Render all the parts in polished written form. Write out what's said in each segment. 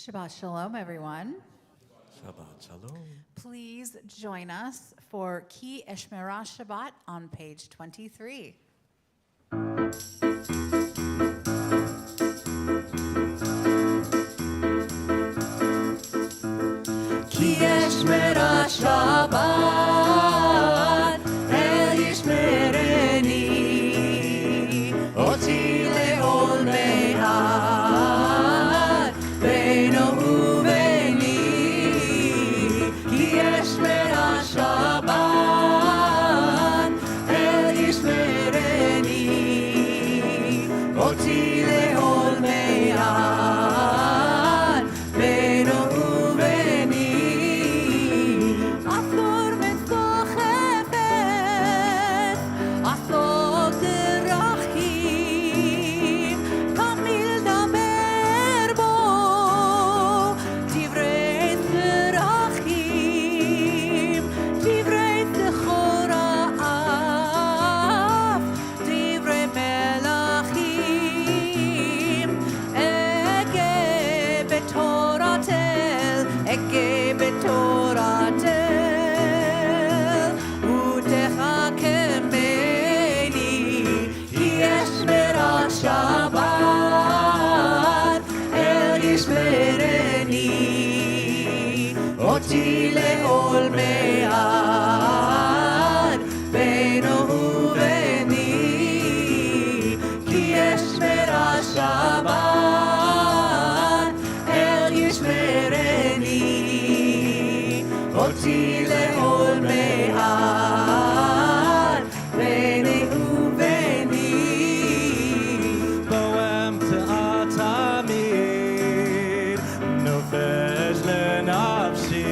Shabbat Shalom, everyone. Shabbat Shalom. Please join us for Ki Eshmerah Shabbat on page 23. Ki Eshmerah Shabbat El Yishmereni Oti Le'ol Me'at Beino Uveni Ki Eshmerah Shabbat El Yishmereni Oti Le'ol Me'at Beino Uveni Asor Metzachefet Asor Derachim Kamil Daber Bo Divrei Zerachim Divrei Zechoraf Divrei Melachim Ege Betoratel Ege Betoratel Utechakemeni Ki Eshmerah Shabbat El Yishmereni Oti Le'ol Me'at Beino Uveni Ki Eshmerah Shabbat El Yishmereni Oti Le'ol Me'at Beino Uveni Boem Tamid Nofesh lenafshi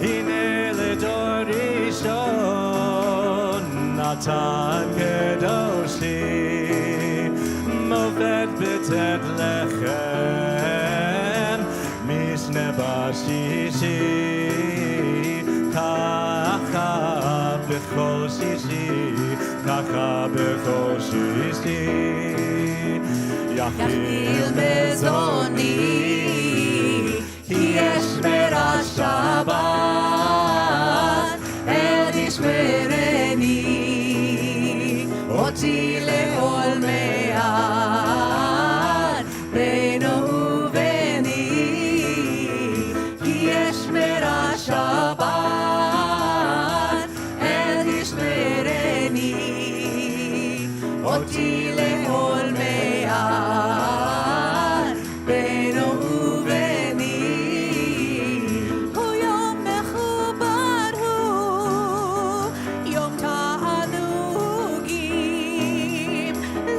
Hine ledor rishon Natan kedoshi Moved b'tet lechem Mishne bashishi Kacha b'chol shishi Kacha b'chol shishi Yachil mezoni Ki Eshmerah Shabbat El Yishmereni Oti Le'ol Me'at Beino Uveni Ki Eshmerah Shabbat El Yishmereni Oti Le'ol Me'at Beino Uveni Hu Yom Mechubar Hu Yom Ta'anugim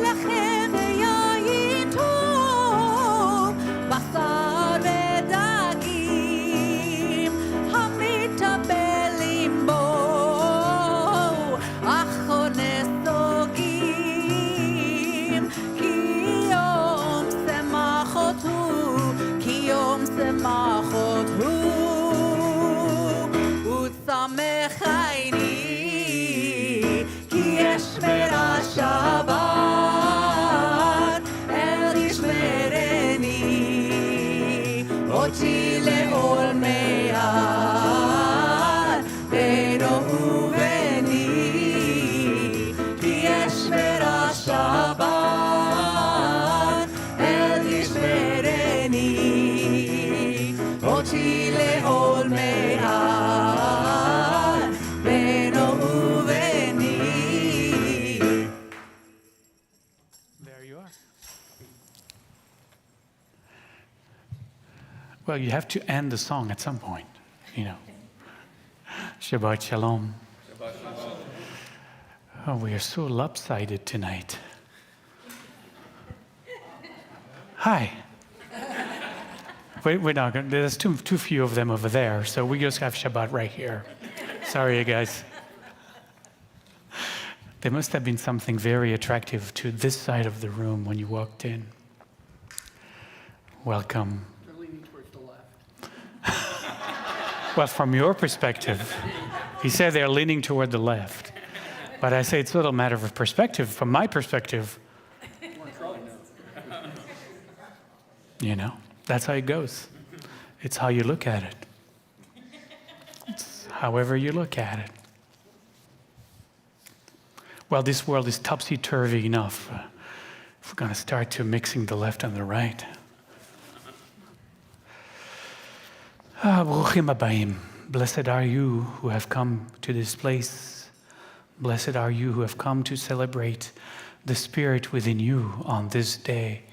Lechem ve'yayin tov Basar ve'dagim Hamitabelim bo Achones Dogim Ki Yom Semachot Hu Ki Yom Semachot Hu Utzamechayni Ki Eshmerah Shabbat El Yishmereni Oti Le'ol Me'at Beino Uveni Ki Eshmerah Shabbat El Yishmereni Oti Le'ol Me'at Beino Uveni There you are. Well, you have to end the song at some point, you know. Shabbat Shalom. Oh, we are so lopsided tonight. Hi. We're not going. There's too few of them over there, so we just have Shabbat right here. Sorry, you guys. There must have been something very attractive to this side of the room when you walked in. Welcome. They're leaning towards the left. Well, from your perspective, he said they're leaning toward the left. But I say it's a little matter of perspective. From my perspective, you know. That's how it goes. It's how you look at it. It's however you look at it. Well, this world is topsy-turvy enough. If we're going to start to mixing the left and the right. Bruchim habayim. Blessed are you who have come to this place. Blessed are you who have come to celebrate the Spirit within you on this day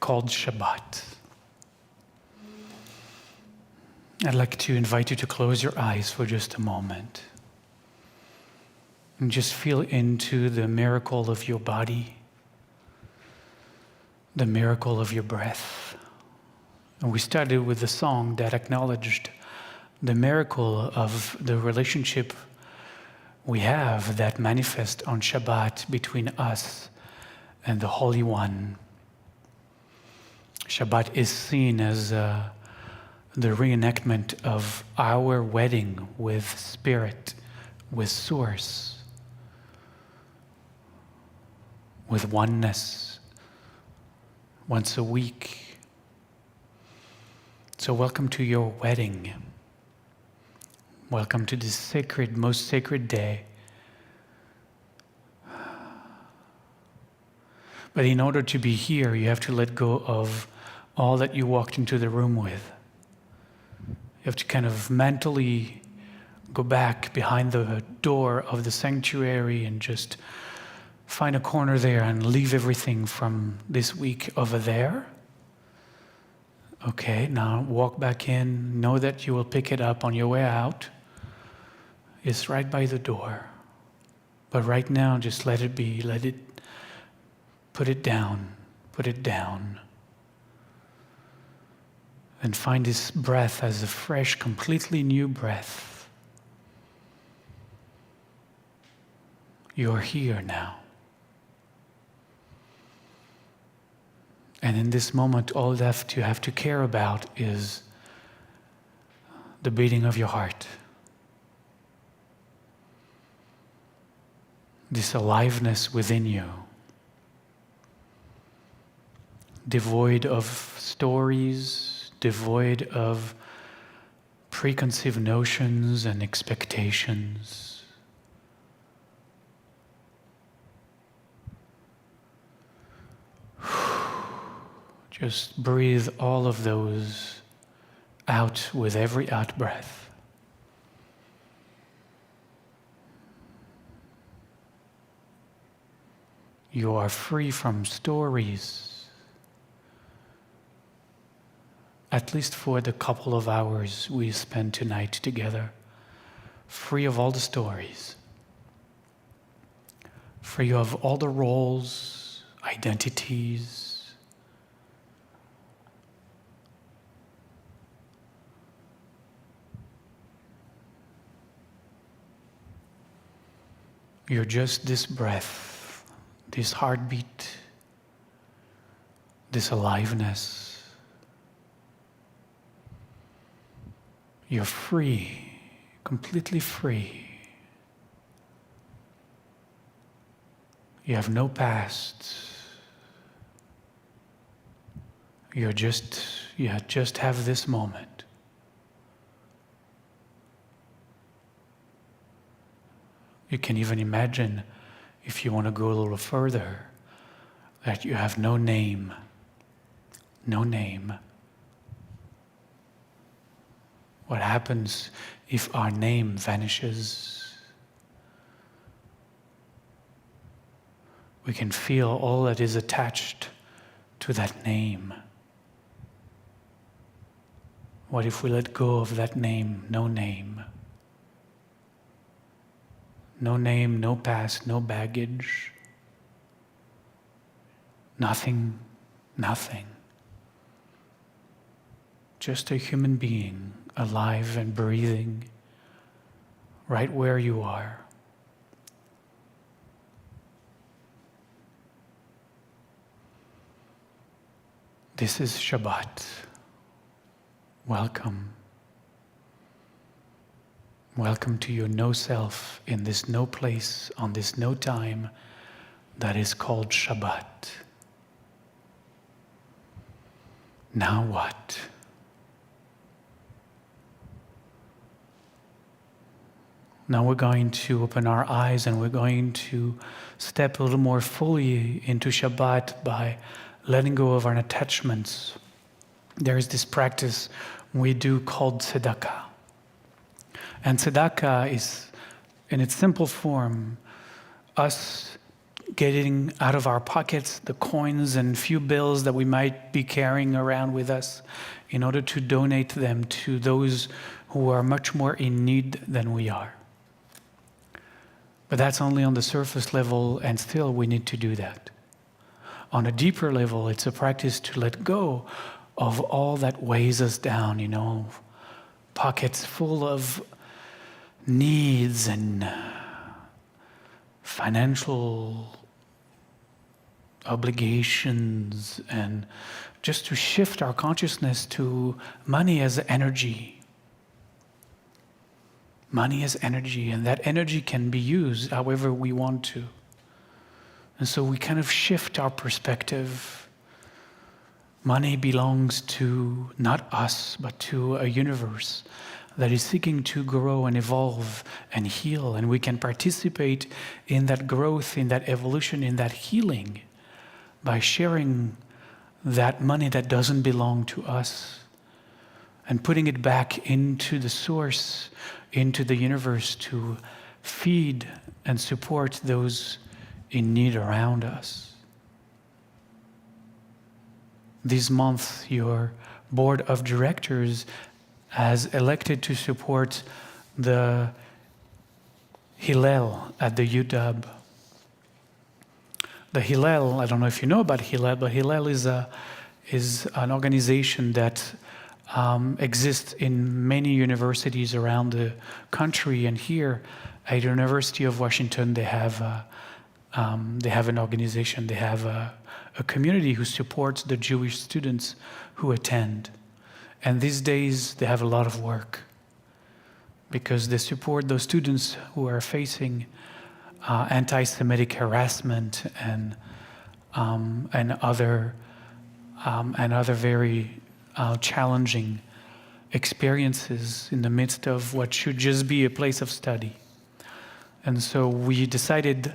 called Shabbat. I'd like to invite you to close your eyes for just a moment and just feel into the miracle of your body, the miracle of your breath. And we started with a song that acknowledged the miracle of the relationship we have that manifests on Shabbat between us and the Holy One. Shabbat is seen as the reenactment of our wedding with Spirit, with Source, with oneness, once a week. So welcome to your wedding. Welcome to this sacred, most sacred day. But in order to be here, you have to let go of all that you walked into the room with. You have to kind of mentally go back behind the door of the sanctuary and just find a corner there and leave everything from this week over there. Okay, now walk back in. Know that you will pick it up on your way out. It's right by the door. But right now, just let it be. Let it, put it down. Put it down. And find this breath as a fresh, completely new breath. You're here now. And in this moment, all that you have to care about is the beating of your heart. This aliveness within you. Devoid of stories, devoid of preconceived notions and expectations. Just breathe all of those out with every out breath. You are free from stories. At least for the couple of hours we spend tonight together, free of all the stories, free of all the roles, identities. You're just this breath, this heartbeat, this aliveness. You're free, completely free. You have no past. You just have this moment. You can even imagine, if you want to go a little further, that you have no name. No name. What happens if our name vanishes? We can feel all that is attached to that name. What if we let go of that name? No name. No name, no past, no baggage. Nothing, nothing. Just a human being, alive and breathing, right where you are. This is Shabbat. Welcome. Welcome to your no self in this no place, on this no time that is called Shabbat. Now what? Now we're going to open our eyes and we're going to step a little more fully into Shabbat by letting go of our attachments. There is this practice we do called tzedakah. And tzedakah is, in its simple form, us getting out of our pockets the coins and few bills that we might be carrying around with us in order to donate them to those who are much more in need than we are. But that's only on the surface level, and still we need to do that. On a deeper level, it's a practice to let go of all that weighs us down, pockets full of needs and financial obligations, and just to shift our consciousness to money as energy. Money is energy, and that energy can be used however we want to. And so we kind of shift our perspective. Money belongs to not us, but to a universe that is seeking to grow and evolve and heal. And we can participate in that growth, in that evolution, in that healing by sharing that money that doesn't belong to us and putting it back into the source, into the universe, to feed and support those in need around us. This month, your board of directors has elected to support the Hillel at the UW. The Hillel, I don't know if you know about Hillel, but Hillel is an organization that exists in many universities around the country, and here at the University of Washington they have an organization, they have a community who supports the Jewish students who attend. And these days they have a lot of work because they support those students who are facing anti-Semitic harassment and other very challenging experiences in the midst of what should just be a place of study. And so we decided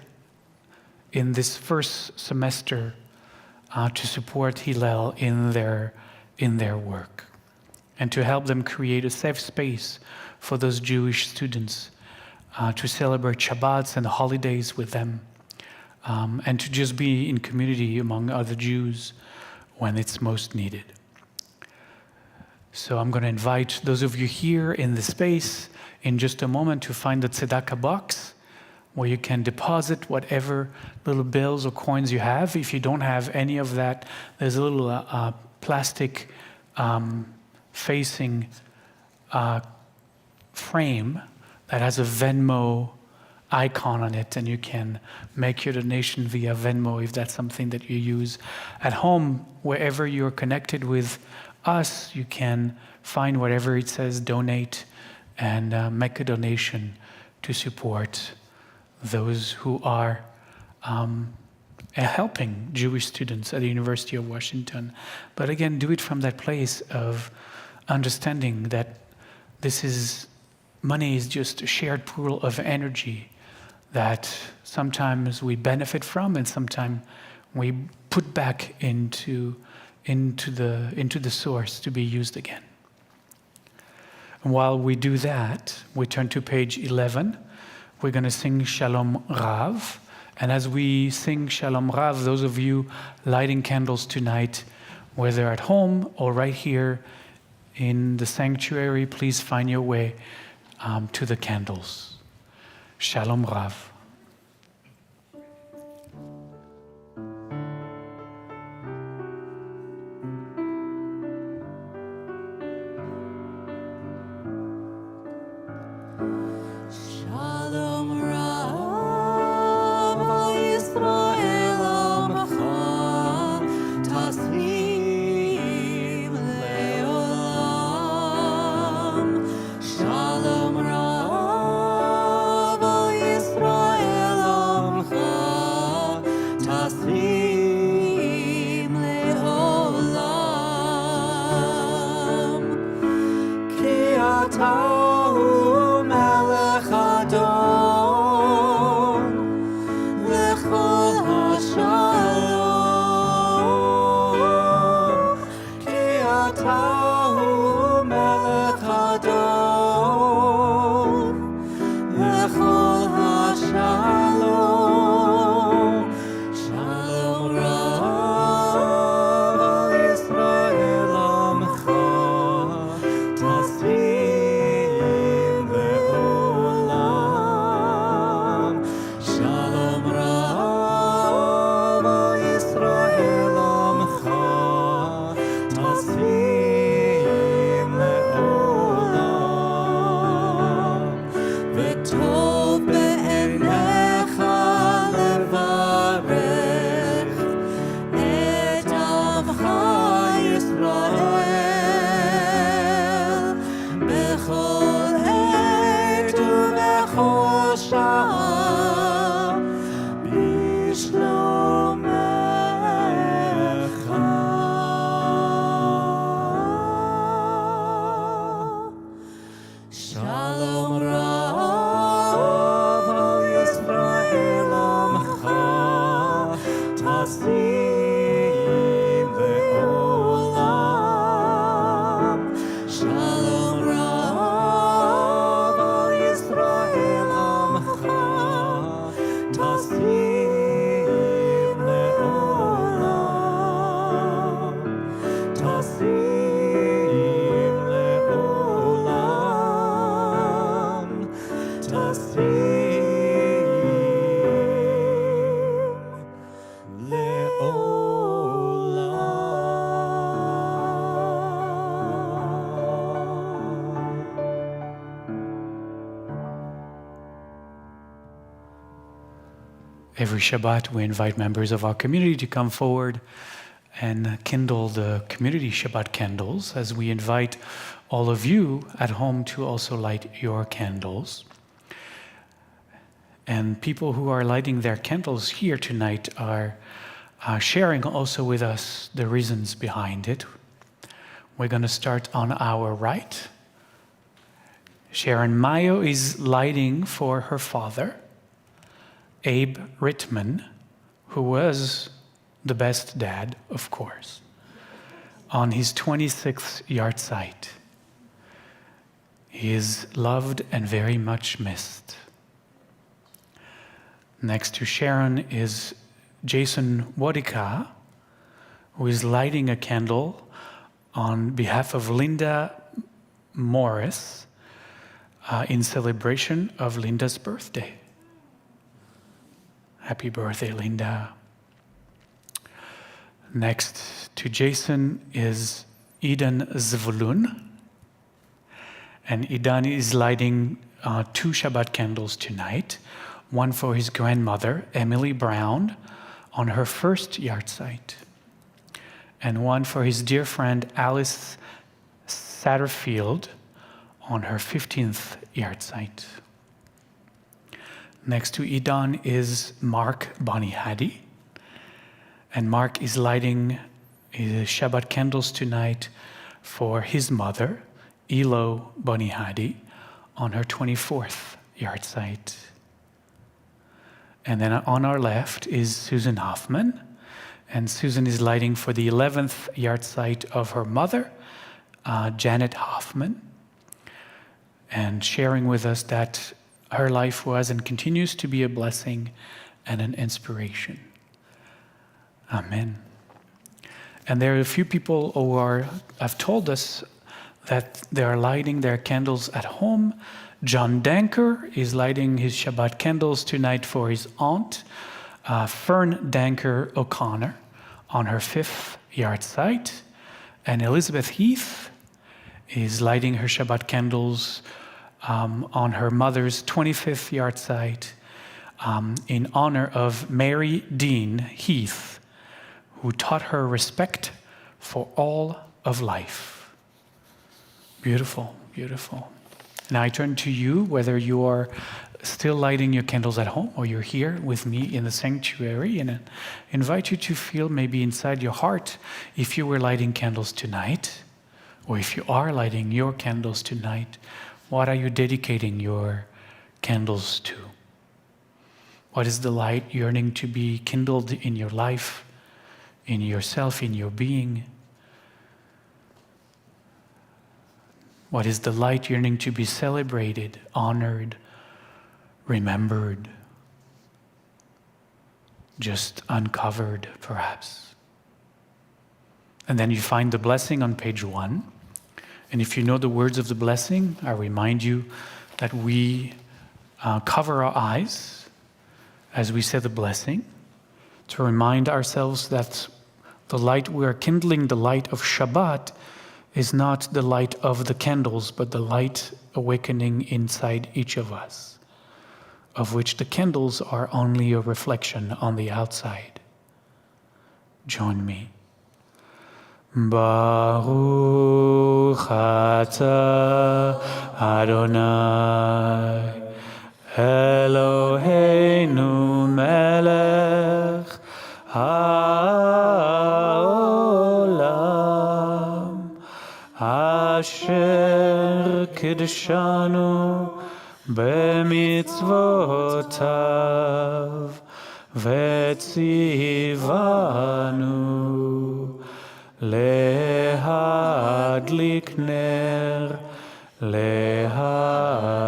in this first semester to support Hillel in their work and to help them create a safe space for those Jewish students to celebrate Shabbats and holidays with them, and to just be in community among other Jews when it's most needed. So I'm going to invite those of you here in the space in just a moment to find the tzedakah box where you can deposit whatever little bills or coins you have. If you don't have any of that, there's a little plastic facing frame that has a Venmo icon on it, and you can make your donation via Venmo if that's something that you use. At home, wherever you're connected with us, you can find whatever it says donate and make a donation to support those who are helping Jewish students at the University of Washington. But again, do it from that place of understanding that money is just a shared pool of energy that sometimes we benefit from and sometimes we put back into the source to be used again. And while we do that, we turn to page 11. We're going to sing Shalom Rav. And as we sing Shalom Rav, those of you lighting candles tonight, whether at home or right here in the sanctuary, please find your way to the candles. Shalom Rav. Shalom Rav Yisrael Amcha Tasvim Leolam. Shalom Rav Yisrael Every Shabbat, we invite members of our community to come forward and kindle the community Shabbat candles, as we invite all of you at home to also light your candles. And people who are lighting their candles here tonight are sharing also with us the reasons behind it. We're going to start on our right. Sharon Mayo is lighting for her father, Abe Rittman, who was the best dad, of course, on his 26th yahrzeit. He is loved and very much missed. Next to Sharon is Jason Wodika, who is lighting a candle on behalf of Linda Morris in celebration of Linda's birthday. Happy birthday, Linda. Next to Jason is Eden Zvulun. And Idan is lighting 2 Shabbat candles tonight. One for his grandmother, Emily Brown, on her first yahrzeit. And one for his dear friend, Alice Satterfield, on her 15th yahrzeit. Next to Idan is Mark Bonihadi. And Mark is lighting his Shabbat candles tonight for his mother, Elo Bonihadi, on her 24th yahrzeit. And then on our left is Susan Hoffman. And Susan is lighting for the 11th yahrzeit of her mother, Janet Hoffman, and sharing with us that her life was and continues to be a blessing and an inspiration. Amen. And there are a few people who have told us that they are lighting their candles at home. John Danker is lighting his Shabbat candles tonight for his aunt, Fern Danker O'Connor, on her 5th yahrzeit. And Elizabeth Heath is lighting her Shabbat candles on her mother's 25th yahrzeit in honor of Mary Dean Heath, who taught her respect for all of life. Beautiful, beautiful. Now I turn to you, whether you are still lighting your candles at home or you're here with me in the sanctuary, and I invite you to feel maybe inside your heart if you were lighting candles tonight, or if you are lighting your candles tonight, what are you dedicating your candles to? What is the light yearning to be kindled in your life, in yourself, in your being? What is the light yearning to be celebrated, honored, remembered, just uncovered, perhaps? And then you find the blessing on page 1. And if you know the words of the blessing, I remind you that we cover our eyes as we say the blessing, to remind ourselves that the light we are kindling, the light of Shabbat, is not the light of the candles, but the light awakening inside each of us, of which the candles are only a reflection on the outside. Join me. Baruch atah Adonai Eloheinu melech haolam asher kidshanu b'mitzvotav v'tzivanu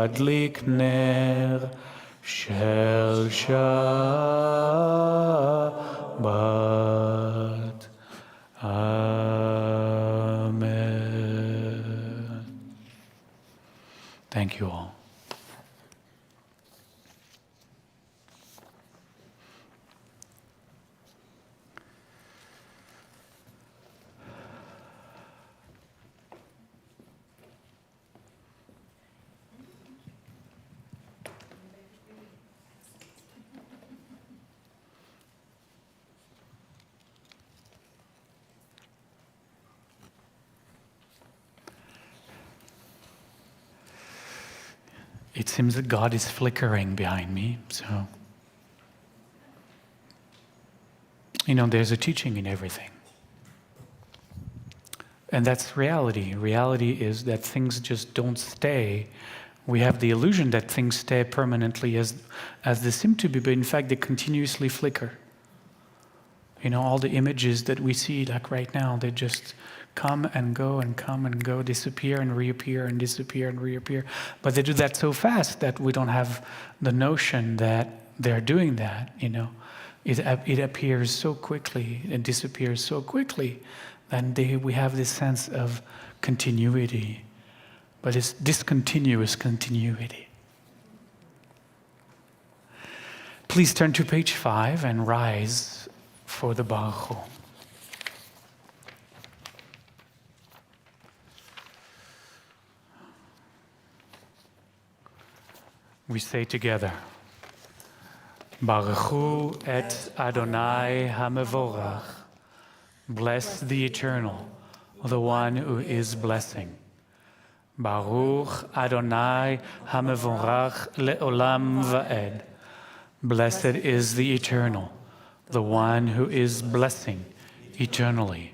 להדליק נר של שבת. Amen. Thank you all. It seems that God is flickering behind me, so... there's a teaching in everything. And that's reality. Reality is that things just don't stay. We have the illusion that things stay permanently as they seem to be, but in fact they continuously flicker. All the images that we see, like right now, they just come and go and come and go, disappear and reappear and disappear and reappear. But they do that so fast that we don't have the notion that they're doing that, It appears so quickly and disappears so quickly, and we have this sense of continuity. But it's discontinuous continuity. Please turn to page 5 and rise for the Baruch Hu. We say together, Baruch Hu et Adonai HaMevorach. Bless the Eternal, the one who is blessing. Baruch Adonai HaMevorach le'olam va'ed. Blessed is the Eternal, the one who is blessing eternally.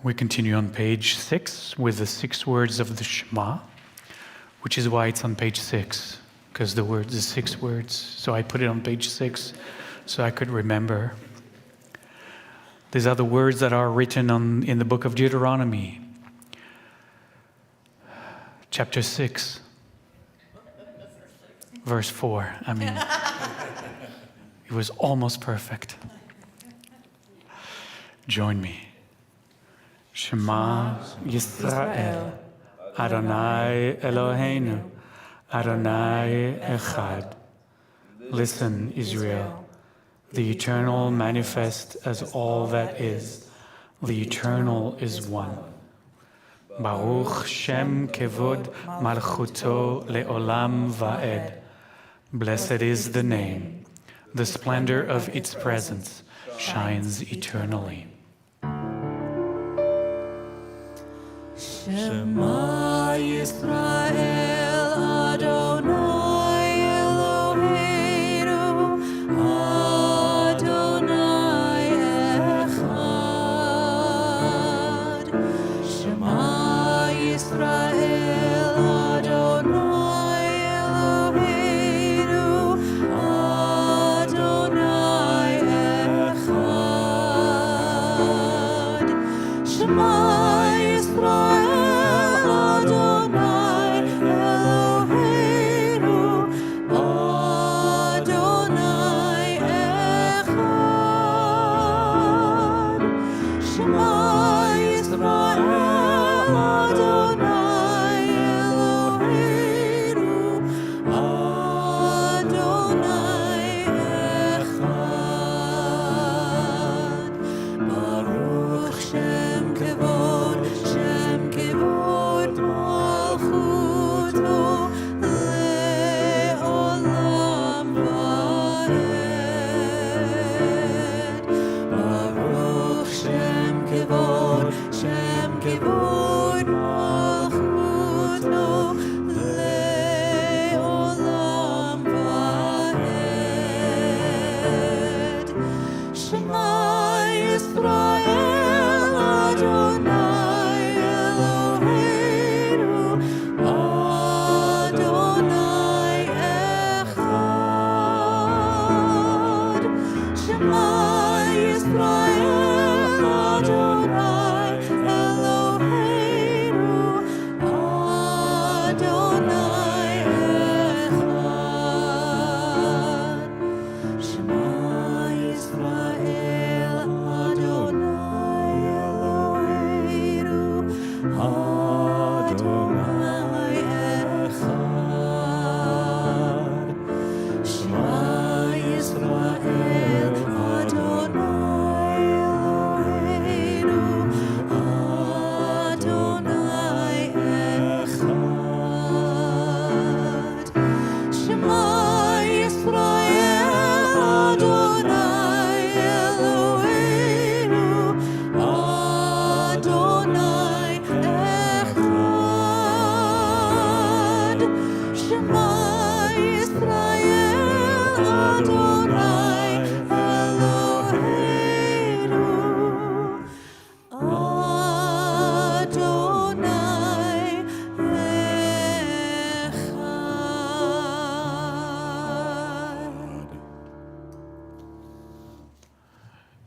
We continue on page 6 with the 6 words of the Shema, which is why it's on page 6, because the 6 words. So I put it on page 6 so I could remember. These are the words that are written in the book of Deuteronomy, chapter 6, verse 4. I mean, it was almost perfect. Join me. Shema Yisrael, Adonai Eloheinu, Adonai Echad. Listen, Israel, the Eternal manifest as all that is. The Eternal is one. Baruch Shem Kevod Malchuto Le'olam Va'ed. Blessed is the name. The splendor of its presence shines eternally. Shema Yisrael, Adonai Eloheinu, Adonai Echad. Shema Yisrael, Adonai Eloheinu, Adonai Echad. Shema Yisrael,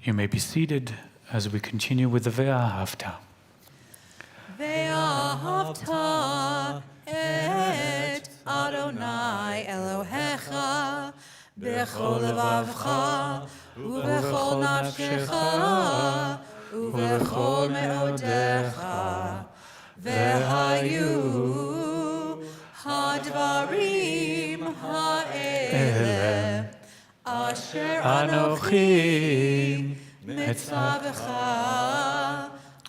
You may be seated as we continue with the Ve'ahavta. ואהבת את אדוני אלוהיך בכל לבבך ובכל נפשך ובכל מאודיך והיו הדברים האלה אשר אנוכי מצווך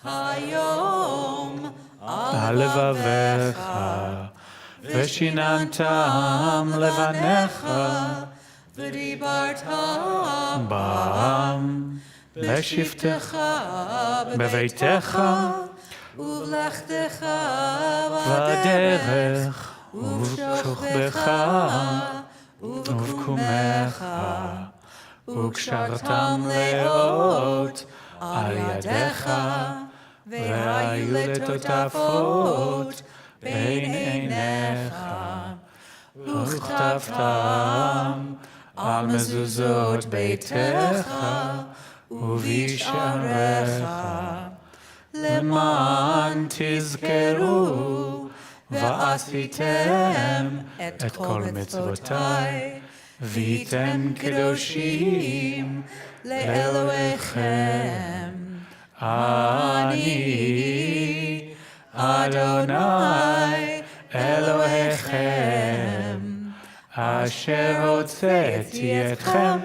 היום על לבביך ושיננתם לבניך ודיברת בם בשבתך בביתך ובלכתך בדרך ובשוכבך ובקומך וקשרתם לאות על ידיך והיו לטוטפות בין עיניך וכתבתם על מזוזות ביתך ובשעריך למען תזכרו ועשיתם את כל מצוותיי והייתם קדושים לאלוהיכם. אני אדוני אלוהיכם אשר הוצאתי אתכם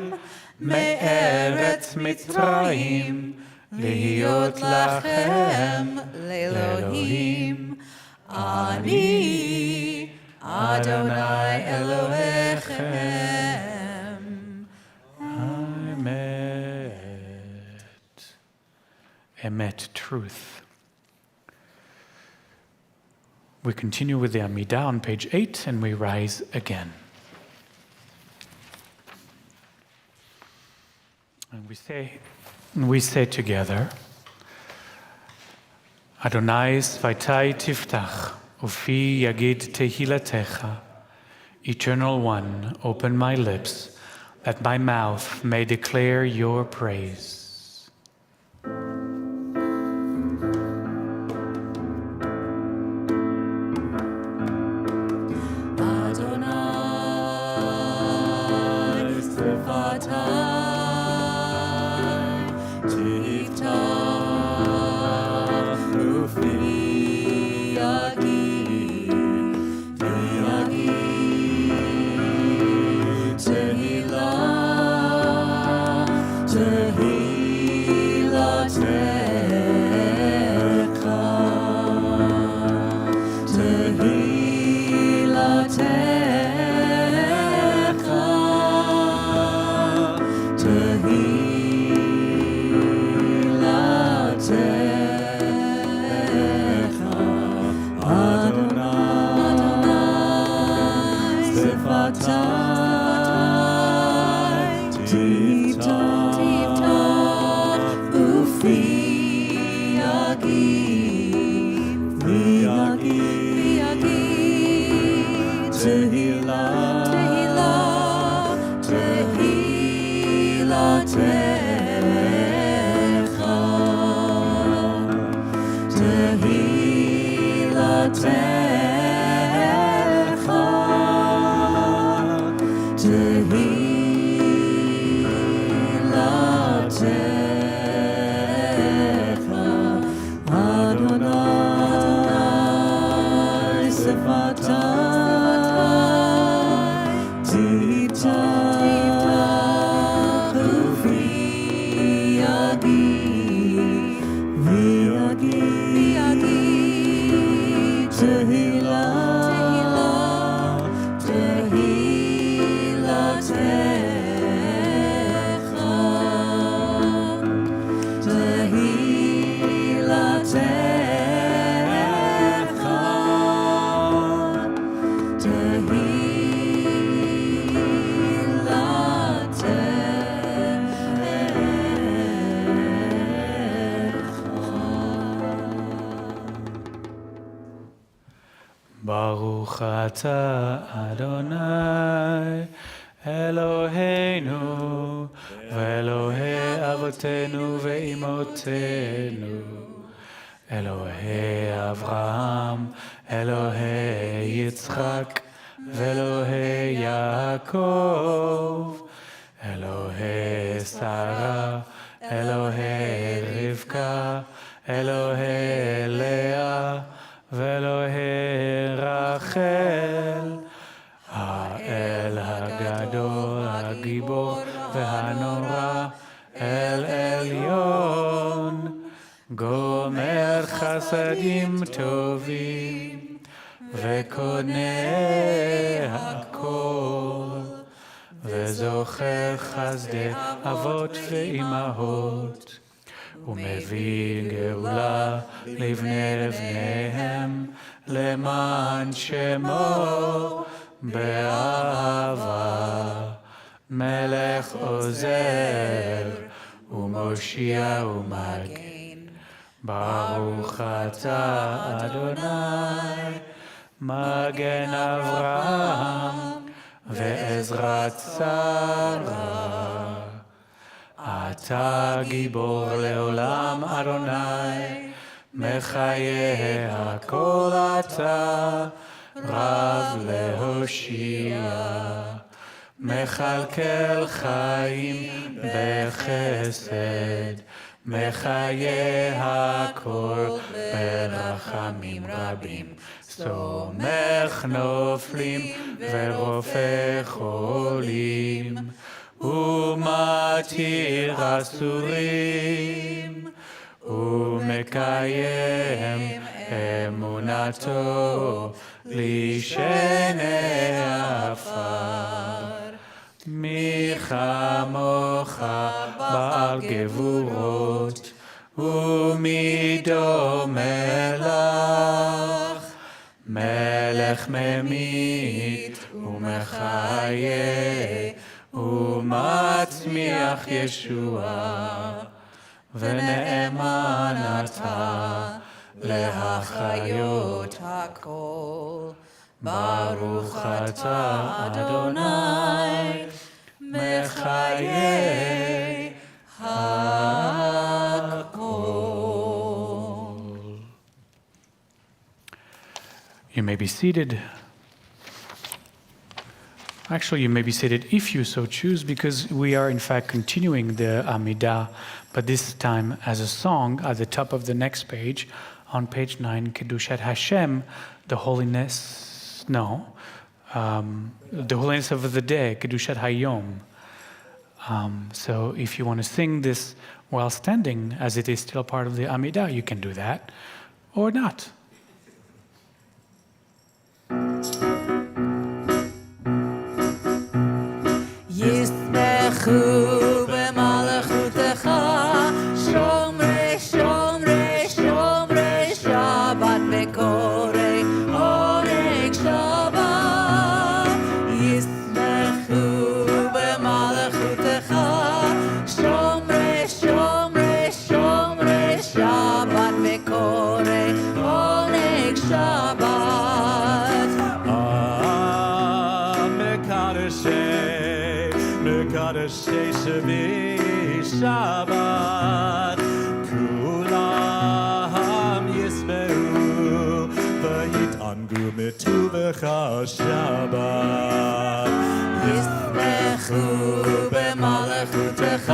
מארץ מצרים להיות לכם לאלוהים. אני אדוני אלוהיכם. Emet, truth. We continue with the Amidah on page 8 and we rise again. And we say together, Adonai Svaitai Tiftach, Ufi Yagid Tehilatecha, Eternal One, open my lips, that my mouth may declare your praise. Baruch atah Adonai אלוהינו ואלוהי אבותינו ואימותינו, אלוהי אברהם, אלוהי יצחק ואלוהי יעקב, אלוהי שרה, אלוהי רבקה, אלוהי לאה ואלוהי רחל, האל הגדול, הגיבור והנורא, אל עליון, גומר חסדים טובים וקונה הכל, וזוכר חסדי אבות ואימהות, ומביא גאולה לבני לבניהם, למען שמו באהבה, מלך עוזר ומושיע ומגן. ברוך אתה אדוני, מגן אברהם ועזרת שרה. אתה גיבור לעולם אדוני, מחיה הכל אתה, רב להושיע, מכלכל חיים בחסד, מחיה הכל ברחמים רבים, סומך נופלים ורופא חולים, ומתיר אסורים, ומקיים אמונתו לשני עפר. מי כמוך בעל גבורות, ומי דומה לך, מלך ממית ומחיה, ומצמיח ישועה, ונאמן אתה להחיות הכל. ברוך אתה אדוני, מחיה הכל. You may be seated. Actually, you may be seated if you so choose, because we are in fact continuing the Amidah, but this time as a song at the top of the next page, on page 9, Kedushat Hashem, the holiness, the holiness of the day, Kedushat Hayom. So if you want to sing this while standing, as it is still part of the Amidah, you can do that, or not. ישמחו במלכותך, שומרי שומרי שומרי שבת וקוראי עונג שבת. ישמחו במלכותך, שומרי שומרי שומרי שבת וקוראי עונג שבת. מקדשי שבי שבת, כולם ישמעו ויתענגו מטובך שבת. ישמחו במלכותך,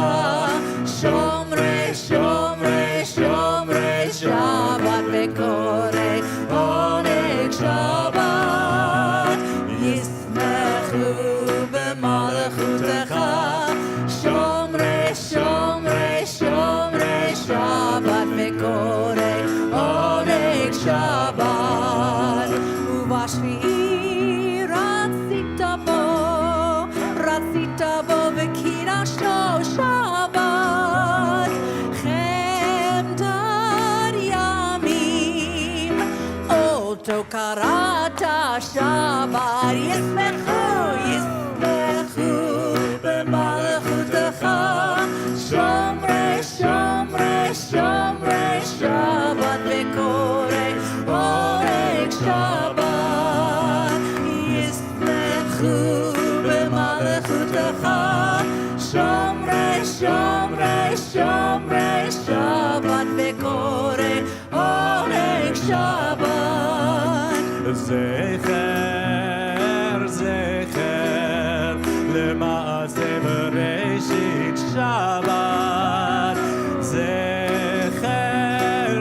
שומרי שומרי שומרי שבת וקוראי עונג שבת. ישמחו במלכותך, שומרי שומרי שומרי שבת וקוראי עונג שבת. ובשביעי רצית בו וקידשתו שבת. חמדת ימים אותו קראת שבת. ישמחו במלכותך, שומרי שומרי שומרי שבת וקוראי עונג שבת. ישמחו במלכותך, זכר, זכר, למעשה בראשית שבת. זכר,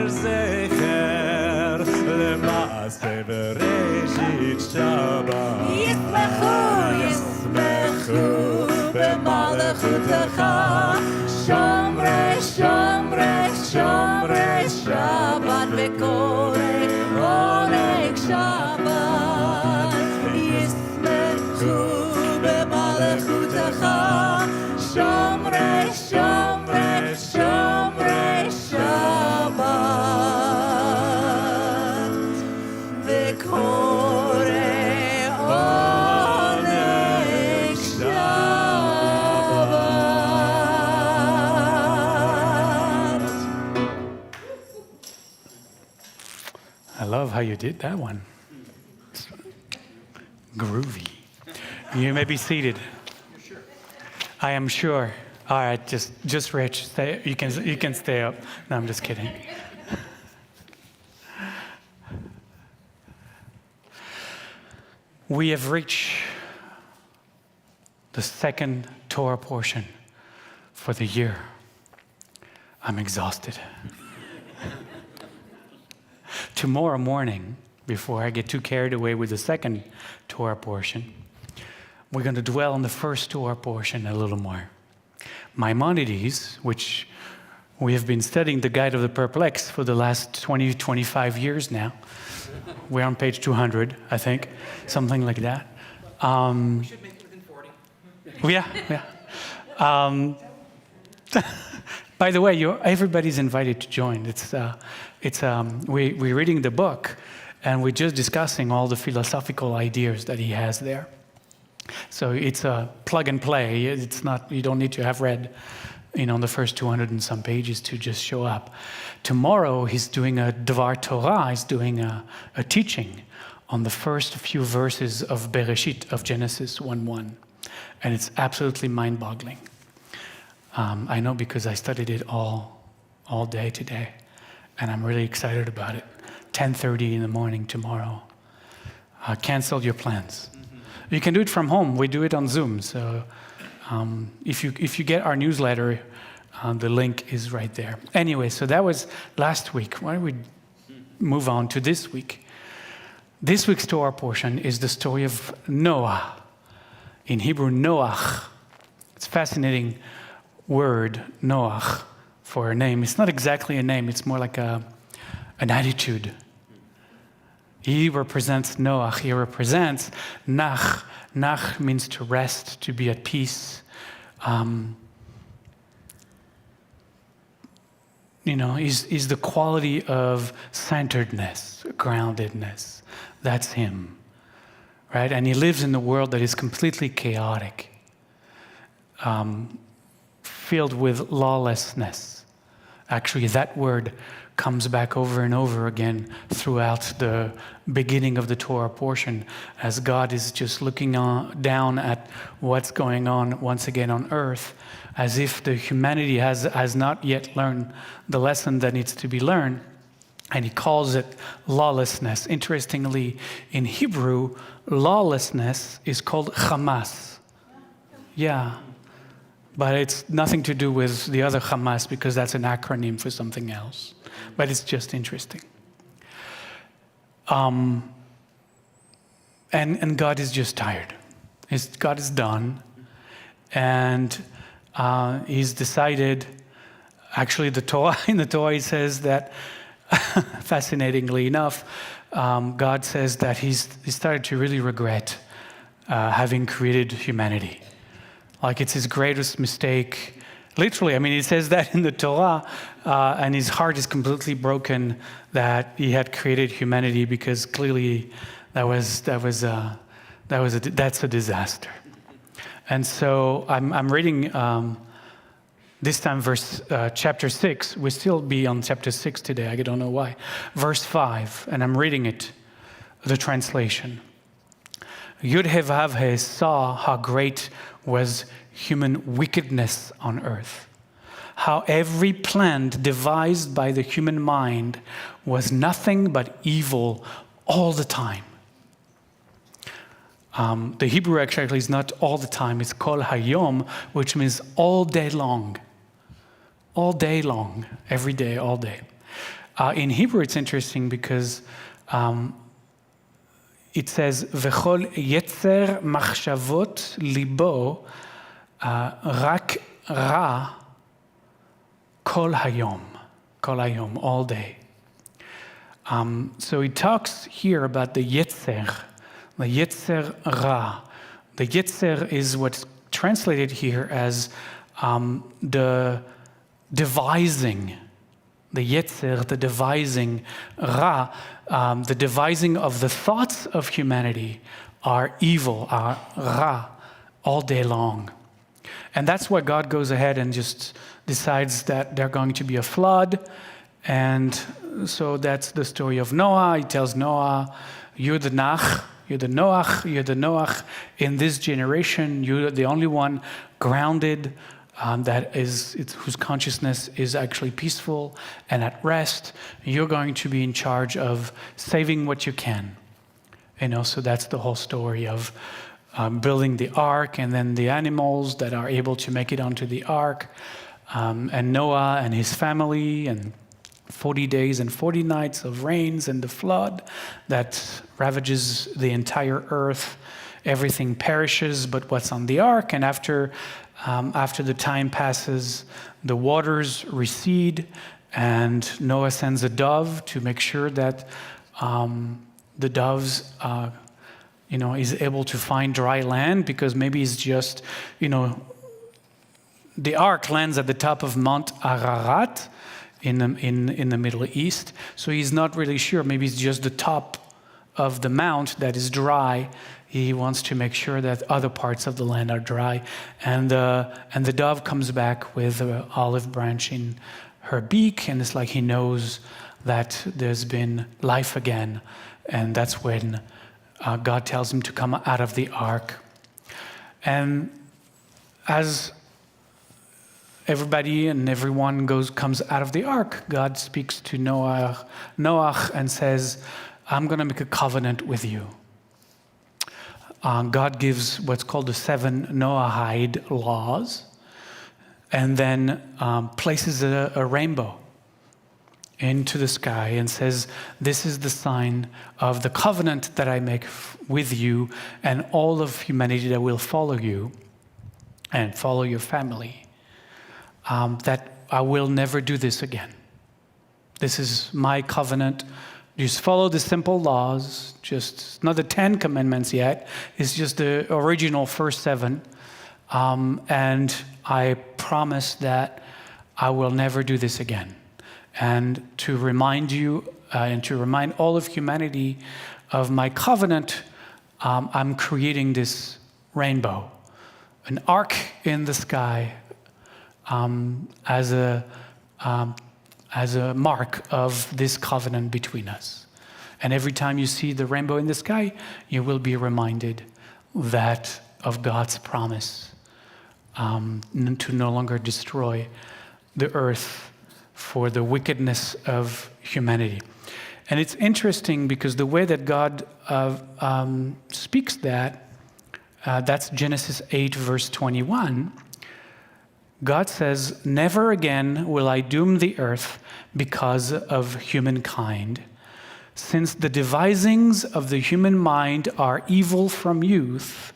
זכר, למעשה בראשית שבת. ישמחו, ישמחו, במלכותך, שומרי, שומרי, שומרי שבת וקורא עונג שבת. ישמחו במלכותך, שומרי, שומרי, שומרי שבת וקורא עונג שבת. I love how you did that one. Groovy. You may be seated. I am sure. All right, just Rich. Stay, you can stay up. No, I'm just kidding. We have reached the second Torah portion for the year. I'm exhausted. Tomorrow morning, before I get too carried away with the second Torah portion, we're going to dwell on the first Torah portion a little more. Maimonides, which we have been studying the Guide of the Perplexed for the last 20, 25 years now. We're on page 200, I think, something like that. We should make it within 40. Yeah. By the way, everybody's invited to join. We're reading the book, and we're just discussing all the philosophical ideas that he has there. So it's a plug and play. It's not, you don't need to have read, the first 200 and some pages to just show up. Tomorrow, he's doing a Dvar Torah. He's doing a teaching on the first few verses of Bereshit, of Genesis 1:1. And it's absolutely mind-boggling. I know because I studied it all day today, and I'm really excited about it. 10:30 in the morning tomorrow. Cancel your plans. You can do it from home. We do it on Zoom. So if you get our newsletter, the link is right there. Anyway, so that was last week. Why don't we move on to this week? This week's Torah portion is the story of Noah. In Hebrew, Noach. It's a fascinating word, Noach, for a name. It's not exactly a name. It's more like an attitude. He represents Noach. He represents Nach. Nach means to rest, to be at peace. Is the quality of centeredness, groundedness. That's him, right? And he lives in a world that is completely chaotic, filled with lawlessness. Actually, that word comes back over and over again throughout the beginning of the Torah portion, as God is just looking down at what's going on once again on earth, as if the humanity has not yet learned the lesson that needs to be learned, and he calls it lawlessness. Interestingly, in Hebrew, lawlessness is called Hamas. Yeah. But it's nothing to do with the other Hamas, because that's an acronym for something else. But it's just interesting. And God is just tired. God is done. And he's decided, actually in the Torah he says that, fascinatingly enough, God says that he started to really regret having created humanity. Like it's his greatest mistake. Literally, he says that in the Torah, and his heart is completely broken that he had created humanity, because clearly that's a disaster. And so I'm reading this time chapter 6. We'll still be on chapter 6 today. I don't know why. Verse 5, and I'm reading it, the translation. Yud-He-Vav-He saw how great was human wickedness on earth, how every plan devised by the human mind was nothing but evil all the time. The Hebrew actually is not all the time, it's kol hayom, which means all day long. All day long, every day, all day. In Hebrew, it's interesting because it says, v'chol yetzer machshavot libo rak ra kol hayom, all day. So he talks here about the yetzer ra. The yetzer is what's translated here as the devising. The yetzer, the devising, ra, the devising of the thoughts of humanity are evil, are ra, all day long. And that's why God goes ahead and just decides that there's going to be a flood. And so that's the story of Noah. He tells Noah, you're the Noach in this generation. You're the only one grounded whose consciousness is actually peaceful and at rest. You're going to be in charge of saving what you can. So that's the whole story of building the ark, and then the animals that are able to make it onto the ark, and Noah and his family, and 40 days and 40 nights of rains and the flood that ravages the entire earth. Everything perishes but what's on the ark, and after the time passes, the waters recede, and Noah sends a dove to make sure that the doves, is able to find dry land, because maybe it's just, the ark lands at the top of Mount Ararat in the Middle East, so he's not really sure. Maybe it's just the top of the mount that is dry. He wants to make sure that other parts of the land are dry. And the dove comes back with an olive branch in her beak, and it's like he knows that there's been life again. And that's when God tells him to come out of the ark. And as everybody and everyone comes out of the ark, God speaks to Noach and says, I'm going to make a covenant with you. God gives what's called the 7 Noahide laws, and then places a rainbow into the sky and says, this is the sign of the covenant that I make with you and all of humanity that will follow you and follow your family, that I will never do this again. This is my covenant. Just follow the simple laws, just not the 10 commandments yet. It's just the original first 7. And I promise that I will never do this again. And to remind you and to remind all of humanity of my covenant, I'm creating this rainbow, an arc in the sky, as a mark of this covenant between us. And every time you see the rainbow in the sky, you will be reminded of God's promise to no longer destroy the earth for the wickedness of humanity. And it's interesting because the way that God speaks that's Genesis 8, verse 21. God says, never again will I doom the earth because of humankind, since the devisings of the human mind are evil from youth,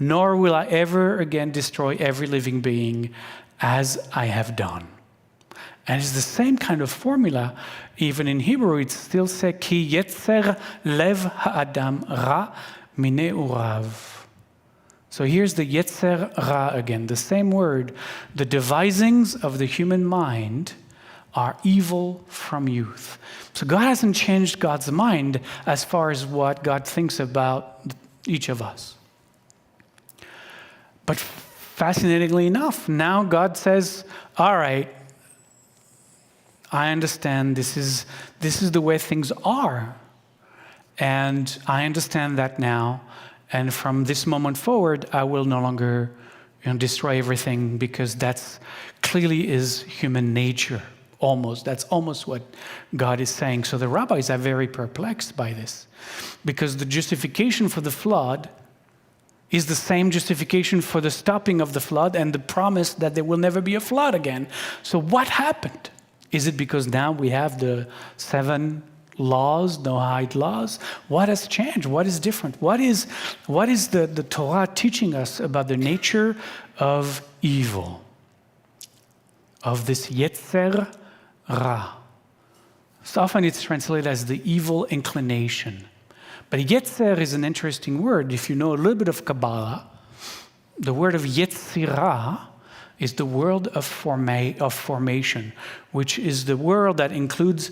nor will I ever again destroy every living being as I have done. And it's the same kind of formula. Even in Hebrew, it still says, Ki yetzer lev ha'adam ra minei urav. So here's the yetzer ra again, the same word. The devisings of the human mind are evil from youth. So God hasn't changed God's mind as far as what God thinks about each of us. But fascinatingly enough, now God says, all right, I understand this is the way things are. And I understand that now. And from this moment forward, I will no longer destroy everything, because that's clearly is human nature. Almost. That's almost what God is saying. So the rabbis are very perplexed by this, because the justification for the flood is the same justification for the stopping of the flood and the promise that there will never be a flood again. So what happened? Is it because now we have the 7 laws, Noahide laws? What has changed? What is different? What is the Torah teaching us about the nature of evil? Of this Yetzer Ra. So often it's translated as the evil inclination. But Yetzer is an interesting word. If you know a little bit of Kabbalah, the word of Yetzirah is the word of formation, which is the word that includes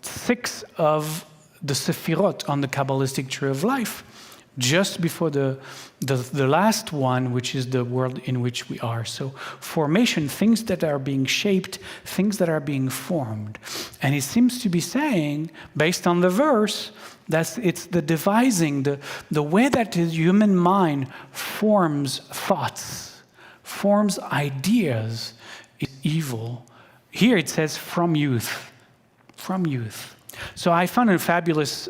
6 of the Sefirot on the Kabbalistic tree of life, just before the last one, which is the world in which we are. So formation, things that are being shaped, things that are being formed. And he seems to be saying, based on the verse, that it's the devising, the way that the human mind forms thoughts, forms ideas, is evil. Here it says from youth. From youth. So I found a fabulous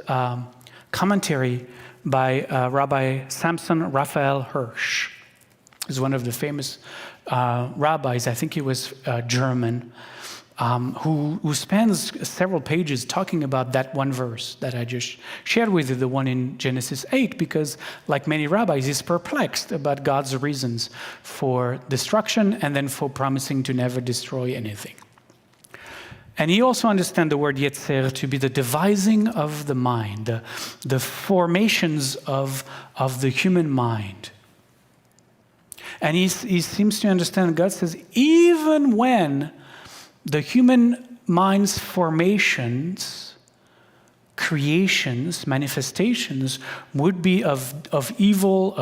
commentary by Rabbi Samson Raphael Hirsch. He's one of the famous rabbis. I think he was German, who spends several pages talking about that one verse that I just shared with you, the one in Genesis 8, because like many rabbis, he's perplexed about God's reasons for destruction and then for promising to never destroy anything. And he also understands the word Yetzer to be the devising of the mind, the formations of the human mind. And he seems to understand, God says, even when the human mind's formations, creations, manifestations would be of evil,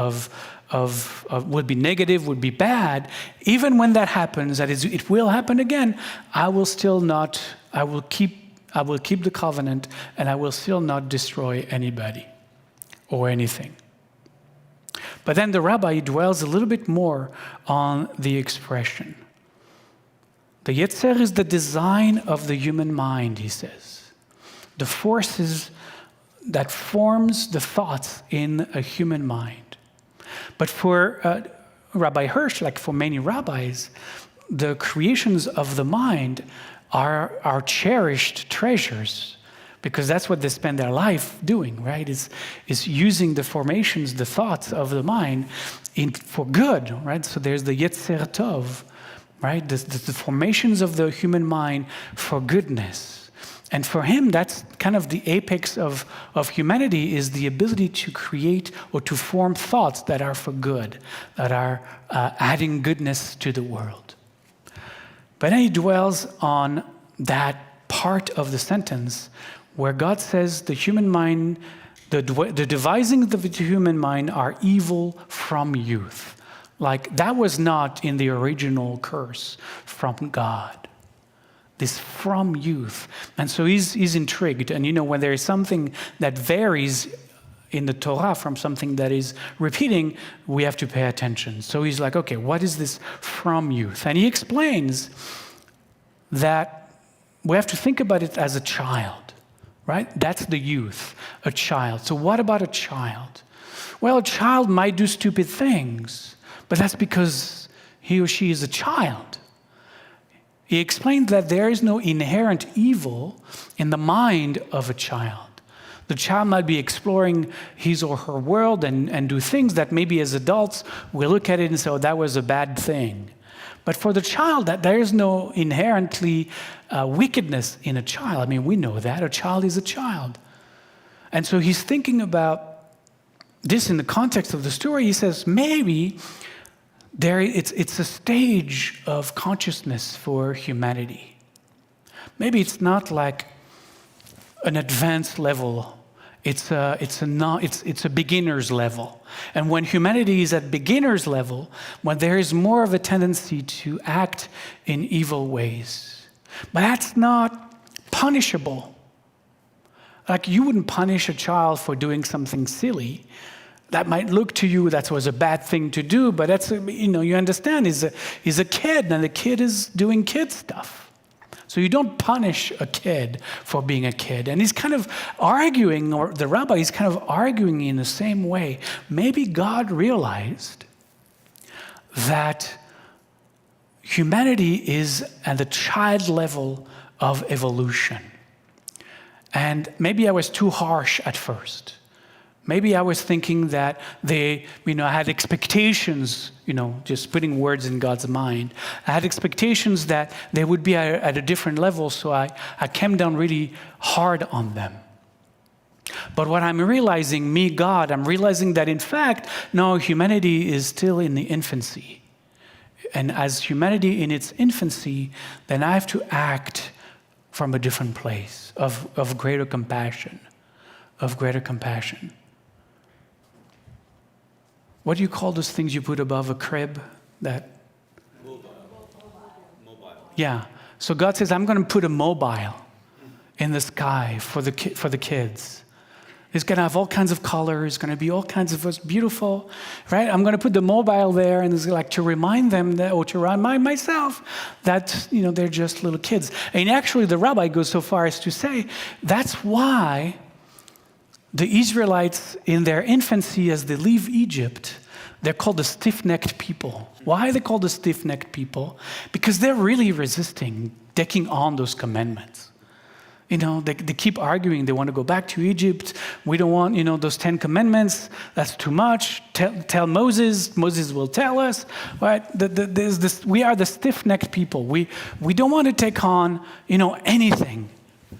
would be negative, would be bad, even when that happens, that is, it will happen again, I will keep the covenant, and I will still not destroy anybody or anything. But then the rabbi dwells a little bit more on the expression. The Yetzer is the design of the human mind, he says. The forces that forms the thoughts in a human mind. But for Rabbi Hirsch, like for many rabbis, the creations of the mind are cherished treasures, because that's what they spend their life doing, right? Is using the formations, the thoughts of the mind for good, right? So there's the Yetzer Tov, right? The formations of the human mind for goodness. And for him, that's kind of the apex of humanity, is the ability to create or to form thoughts that are for good, that are adding goodness to the world. But then he dwells on that part of the sentence where God says the human mind, the devising of the human mind are evil from youth. Like that was not in the original curse from God. This from youth. And so he's intrigued. And you know, when there is something that varies in the Torah from something that is repeating, we have to pay attention. So he's like, okay, what is this from youth? And he explains that we have to think about it as a child, right? That's the youth, a child. So what about a child? Well, a child might do stupid things, but that's because he or she is a child. He explained that there is no inherent evil in the mind of a child. The child might be exploring his or her world and do things that maybe as adults we look at it and say, oh, that was a bad thing. But for the child, that there is no inherently wickedness in a child. I mean, we know that. A child is a child. And so he's thinking about this in the context of the story. He says, maybe it's a stage of consciousness for humanity. Maybe it's not like an advanced level. It's a beginner's level. And when humanity is at beginner's level, when there is more of a tendency to act in evil ways, but that's not punishable. Like you wouldn't punish a child for doing something silly. That might look to you that was a bad thing to do, but that's, you understand, he's a kid, and the kid is doing kid stuff. So you don't punish a kid for being a kid. And he's kind of arguing, or the rabbi is kind of arguing in the same way. Maybe God realized that humanity is at the child level of evolution. And maybe I was too harsh at first. Maybe I was thinking that they, I had expectations, just putting words in God's mind. I had expectations that they would be at a different level, so I came down really hard on them. But what I'm realizing, I'm realizing that in fact, no, humanity is still in the infancy. And as humanity in its infancy, then I have to act from a different place of greater compassion, What do you call those things you put above a crib? Mobile. Yeah. So God says, I'm going to put a mobile in the sky for the kids. It's going to have all kinds of colors. It's going to be all kinds of what's beautiful, right? I'm going to put the mobile there, and it's like to remind them that, or to remind myself that they're just little kids. And actually, the rabbi goes so far as to say that's why the Israelites, in their infancy, as they leave Egypt, they're called the stiff-necked people. Why are they called the stiff-necked people? Because they're really resisting taking on those commandments. They keep arguing. They want to go back to Egypt. We don't want, those 10 commandments. That's too much. Tell Moses. Moses will tell us. Right? We are the stiff-necked people. We don't want to take on, anything.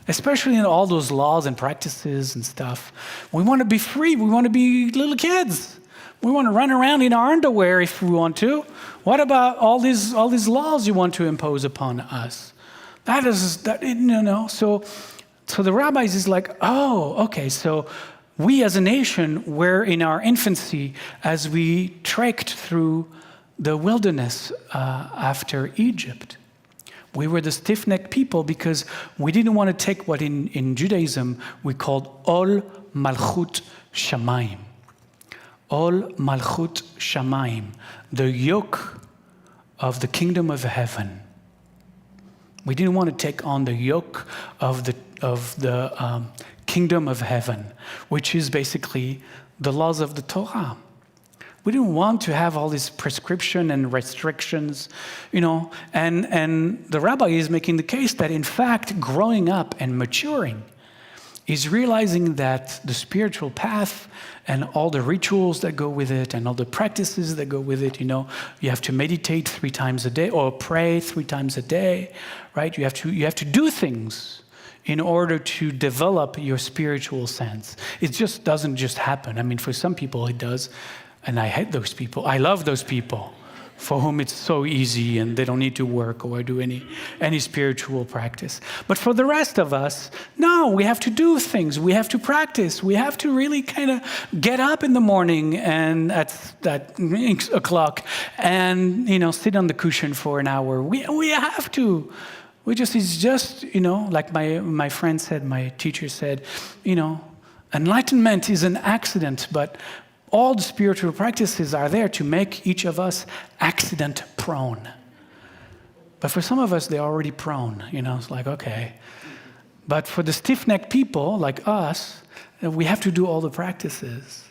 Especially in all those laws and practices and stuff. We want to be free. We want to be little kids. We want to run around in our underwear if we want to. What about all these laws you want to impose upon us? So the rabbis is like, oh, okay, so we as a nation were in our infancy as we trekked through the wilderness after Egypt. We were the stiff-necked people because we didn't want to take what in Judaism we called Ol Malchut Shamayim. Ol Malchut Shamayim, the yoke of the kingdom of heaven. We didn't want to take on the yoke of the kingdom of heaven, which is basically the laws of the Torah. We didn't want to have all these prescription and restrictions, and the rabbi is making the case that in fact, growing up and maturing is realizing that the spiritual path and all the rituals that go with it and all the practices that go with it, you have to meditate 3 times a day or pray 3 times a day, right? You have to do things in order to develop your spiritual sense. It just doesn't just happen. I mean, for some people it does. And I hate those people. I love those people for whom it's so easy and they don't need to work or do any spiritual practice. But for the rest of us, no, we have to do things. We have to practice. We have to really kind of get up in the morning and at 8:00 and, sit on the cushion for an hour. We have to. It's just, like my friend said, my teacher said, enlightenment is an accident, but all the spiritual practices are there to make each of us accident prone. But for some of us, they're already prone. It's like, okay. But for the stiff-necked people like us, we have to do all the practices.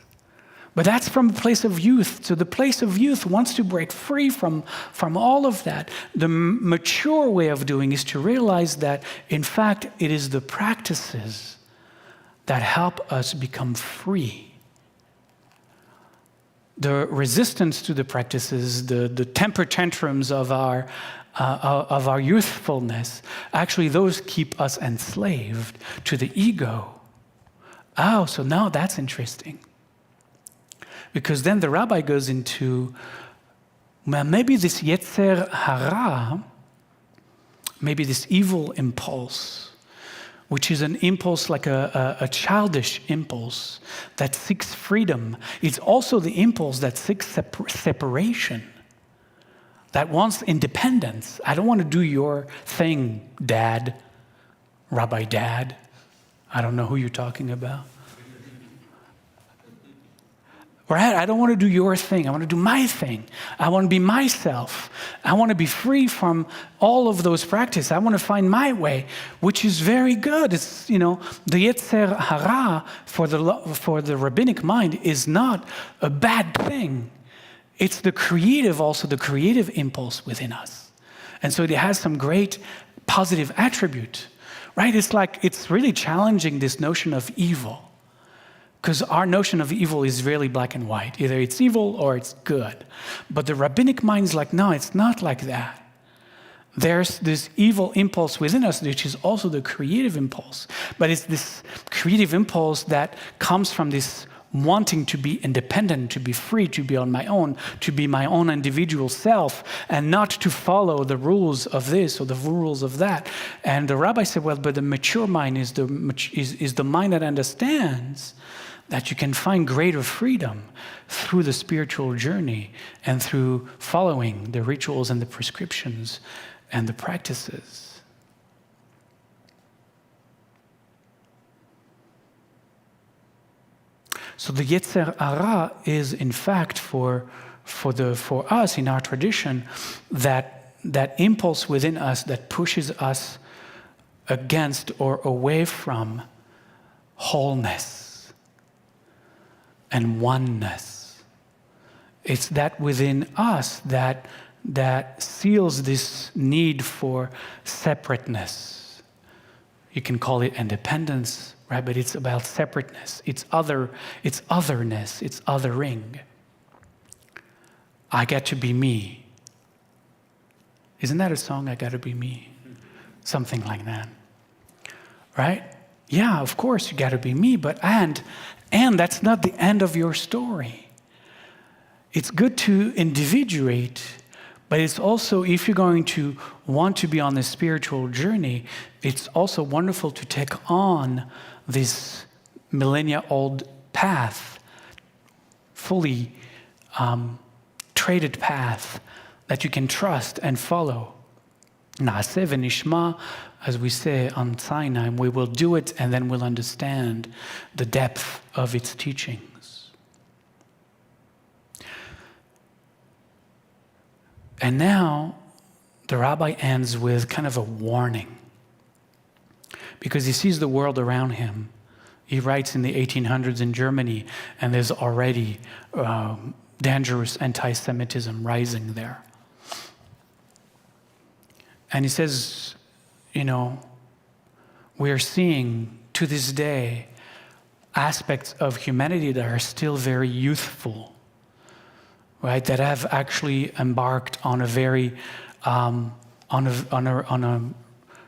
But that's from a place of youth. So the place of youth wants to break free from all of that. The mature way of doing is to realize that, in fact, it is the practices that help us become free. The resistance to the practices, the temper tantrums of our youthfulness, actually those keep us enslaved to the ego. Oh, so now that's interesting. Because then the rabbi goes into, well, maybe this Yetzer Hara, maybe this evil impulse, which is an impulse like a childish impulse that seeks freedom. It's also the impulse that seeks separation, that wants independence. I don't want to do your thing, Dad, Rabbi Dad. I don't know who you're talking about. Right? I don't want to do your thing. I want to do my thing. I want to be myself. I want to be free from all of those practices. I want to find my way, which is very good. It's, the Yetzer Hara for the rabbinic mind is not a bad thing. It's the creative impulse within us. And so it has some great positive attribute, right? It's really challenging this notion of evil. Because our notion of evil is really black and white. Either it's evil or it's good. But the rabbinic mind is like, no, it's not like that. There's this evil impulse within us, which is also the creative impulse. But it's this creative impulse that comes from this wanting to be independent, to be free, to be on my own, to be my own individual self, and not to follow the rules of this or the rules of that. And the rabbi said, well, but the mature mind is the mind that understands that you can find greater freedom through the spiritual journey and through following the rituals and the prescriptions and the practices. So the Yetzer Hara is, in fact, for us in our tradition, that impulse within us that pushes us against or away from wholeness and oneness. It's that within us that seals this need for separateness. You can call it independence, right? But it's about separateness. It's otherness. It's othering. I get to be me. Isn't that a song? I got to be me. Something like that, right? Yeah, of course you got to be me, but and that's not the end of your story. It's good to individuate, but it's also, if you're going to want to be on this spiritual journey, it's also wonderful to take on this millennia-old path, fully traded path that you can trust and follow. Na'aseh v'nishma, as we say on Sinai, we will do it and then we'll understand the depth of its teachings. And now the rabbi ends with kind of a warning, because he sees the world around him. He writes in the 1800s in Germany, and there's already dangerous anti-Semitism rising there. And he says, we are seeing to this day aspects of humanity that are still very youthful, right? That have actually embarked on a very, on a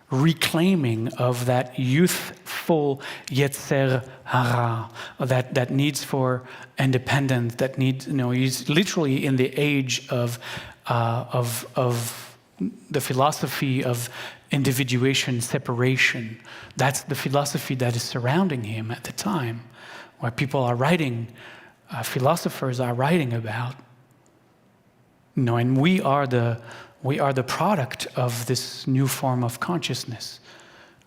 reclaiming of that youthful Yetzer Hara, that needs for independence, that needs, he's literally in the age of the philosophy of individuation, separation. That's the philosophy that is surrounding him at the time, where people are writing, philosophers are writing about. And we are the product of this new form of consciousness,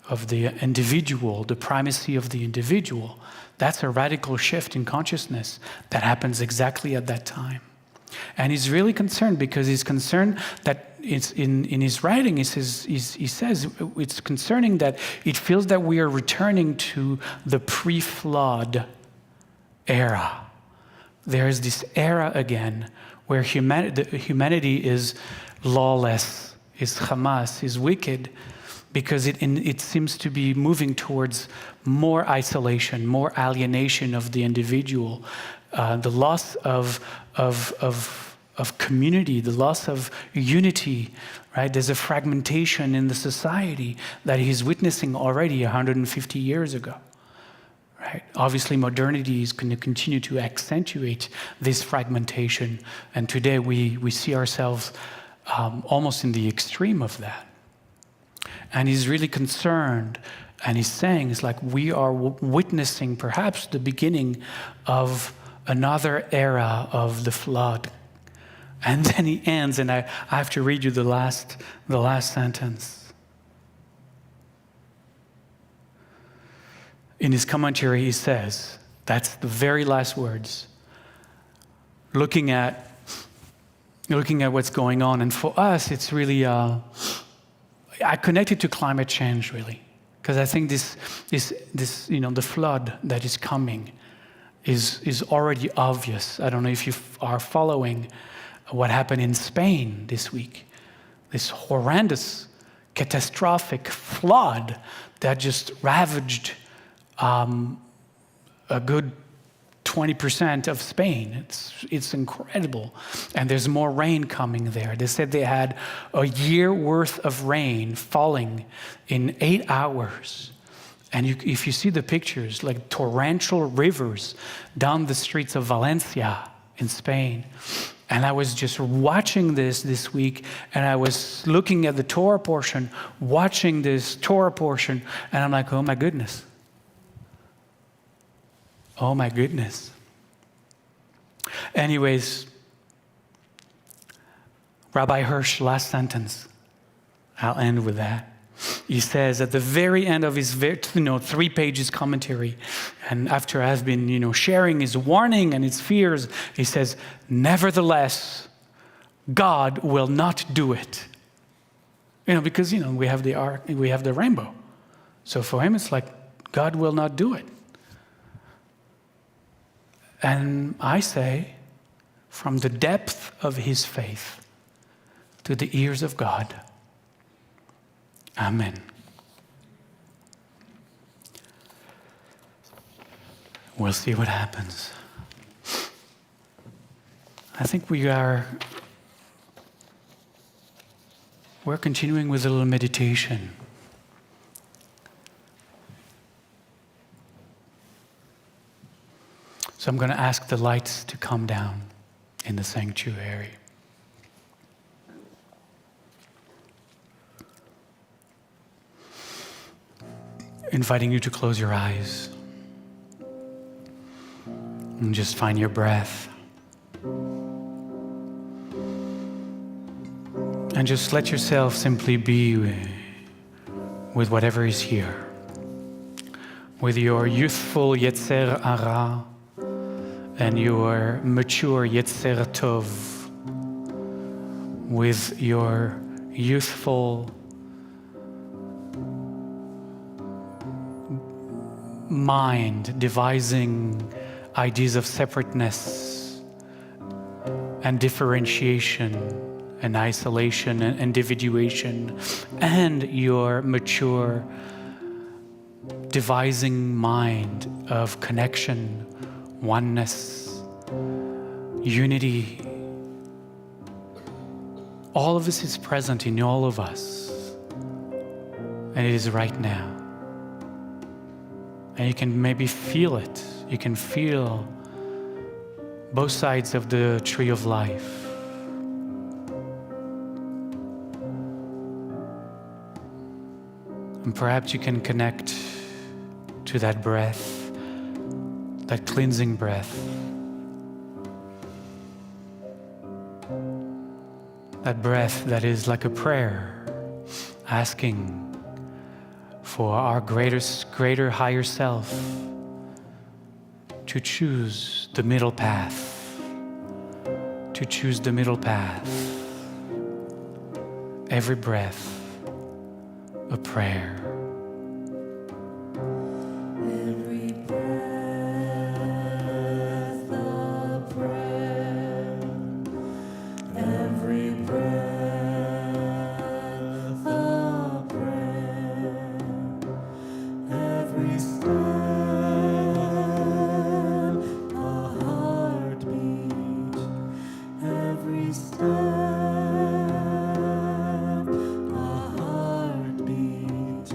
of the individual, the primacy of the individual. That's a radical shift in consciousness that happens exactly at that time. And he's really concerned, because he's concerned that it's in his writing, he says it's concerning that it feels that we are returning to the pre-flood era. There is this era again where humanity is lawless, is Hamas, is wicked, because it seems to be moving towards more isolation, more alienation of the individual, the loss of community, the loss of unity, right? There's a fragmentation in the society that he's witnessing already 150 years ago, right? Obviously, modernity is going to continue to accentuate this fragmentation, and today we see ourselves almost in the extreme of that. And he's really concerned, and he's saying, it's like we are witnessing perhaps the beginning of another era of the flood. And then he ends, and I have to read you the last sentence. In his commentary, he says, that's the very last words. looking at what's going on. And for us, it's really, I connect it to climate change, really. Because I think this, the flood that is coming is already obvious. I don't know if you are following what happened in Spain this week. This horrendous, catastrophic flood that just ravaged a good 20% of Spain. It's incredible. And there's more rain coming there. They said they had a year worth of rain falling in 8 hours. And if you see the pictures, like torrential rivers down the streets of Valencia in Spain. And I was just watching this week, and I was looking at the Torah portion, watching this Torah portion, and I'm like, oh my goodness. Oh my goodness. Anyways, Rabbi Hirsch, last sentence. I'll end with that. He says at the very end of his 3 pages commentary, and after I've been sharing his warning and his fears, he says, nevertheless, God will not do it. Because we have the ark, we have the rainbow. So for him it's like God will not do it. And I say, from the depth of his faith to the ears of God, Amen. We'll see what happens. I think we're continuing with a little meditation. So I'm going to ask the lights to come down in the sanctuary. Inviting you to close your eyes and just find your breath. And just let yourself simply be with whatever is here. With your youthful Yetzer Hara and your mature Yetzer Tov. With your youthful mind devising ideas of separateness and differentiation and isolation and individuation, and your mature devising mind of connection, oneness, unity. All of this is present in all of us, and it is right now. And you can maybe feel it. You can feel both sides of the tree of life. And perhaps you can connect to that breath, that cleansing breath. That breath that is like a prayer, asking for our greater higher self to choose the middle path, to choose the middle path. Every breath, a prayer. Every breath a prayer. Every breath a prayer. Every step a heartbeat. Every step a heartbeat.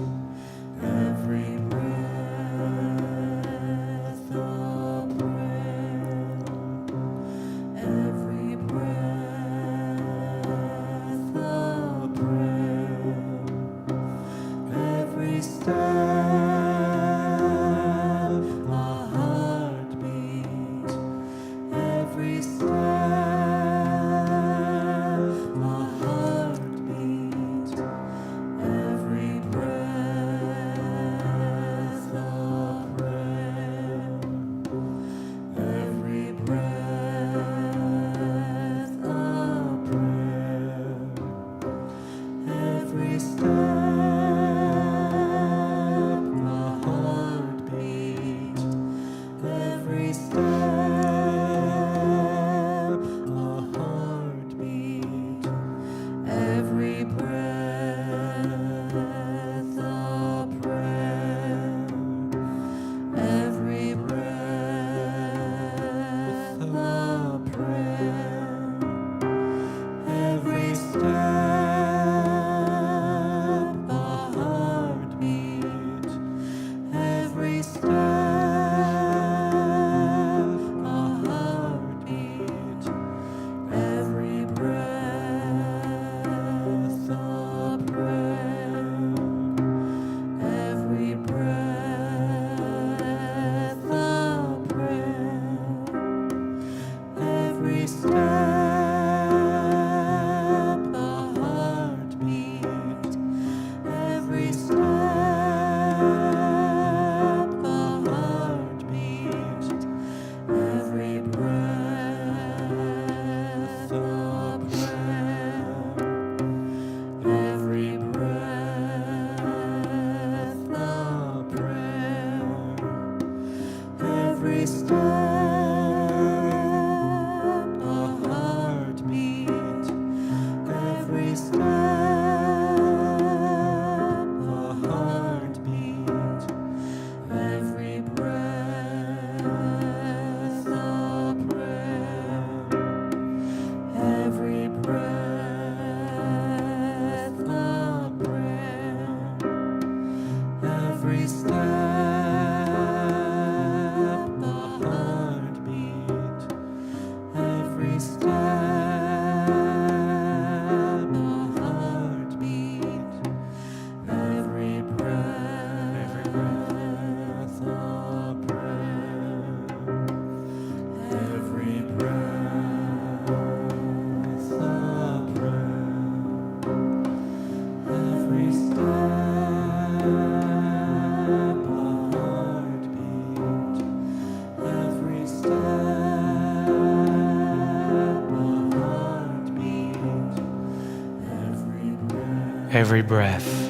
every breath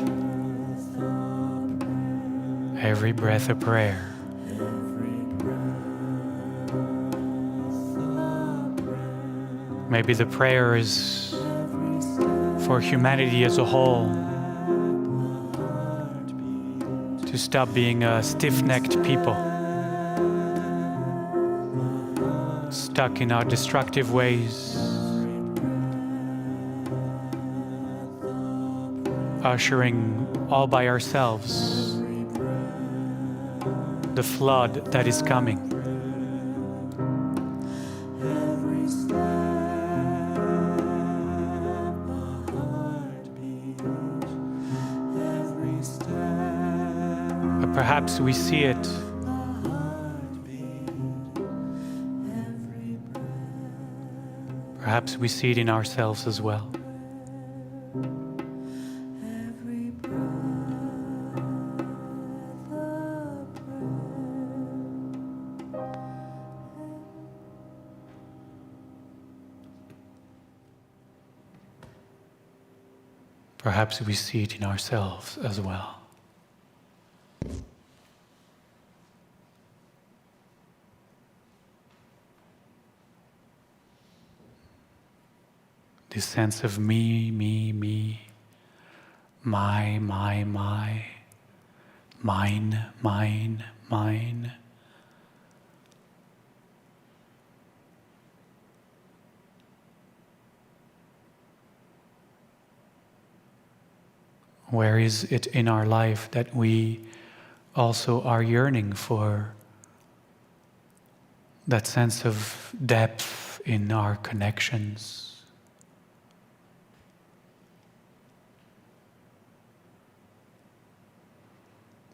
a prayer. Maybe the prayer is for humanity as a whole, to stop being a stiff-necked people, stuck in our destructive ways, ushering all by ourselves the flood that is coming. Every step, a heartbeat. Every step, But perhaps we see it a heartbeat. Every breath, Perhaps we see it in ourselves as well. every breath, a prayer. Perhaps we see it in ourselves as well. This sense of me, my, mine, mine. Where is it in our life that we also are yearning for that sense of depth in our connections?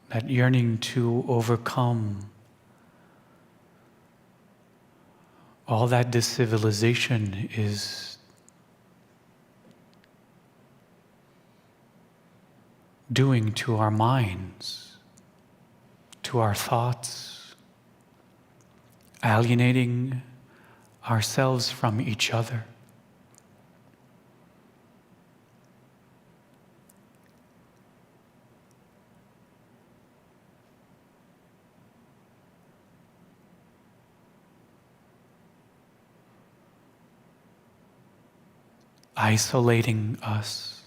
That yearning to overcome all that this civilization is doing to our minds, to our thoughts, alienating ourselves from each other. Isolating us,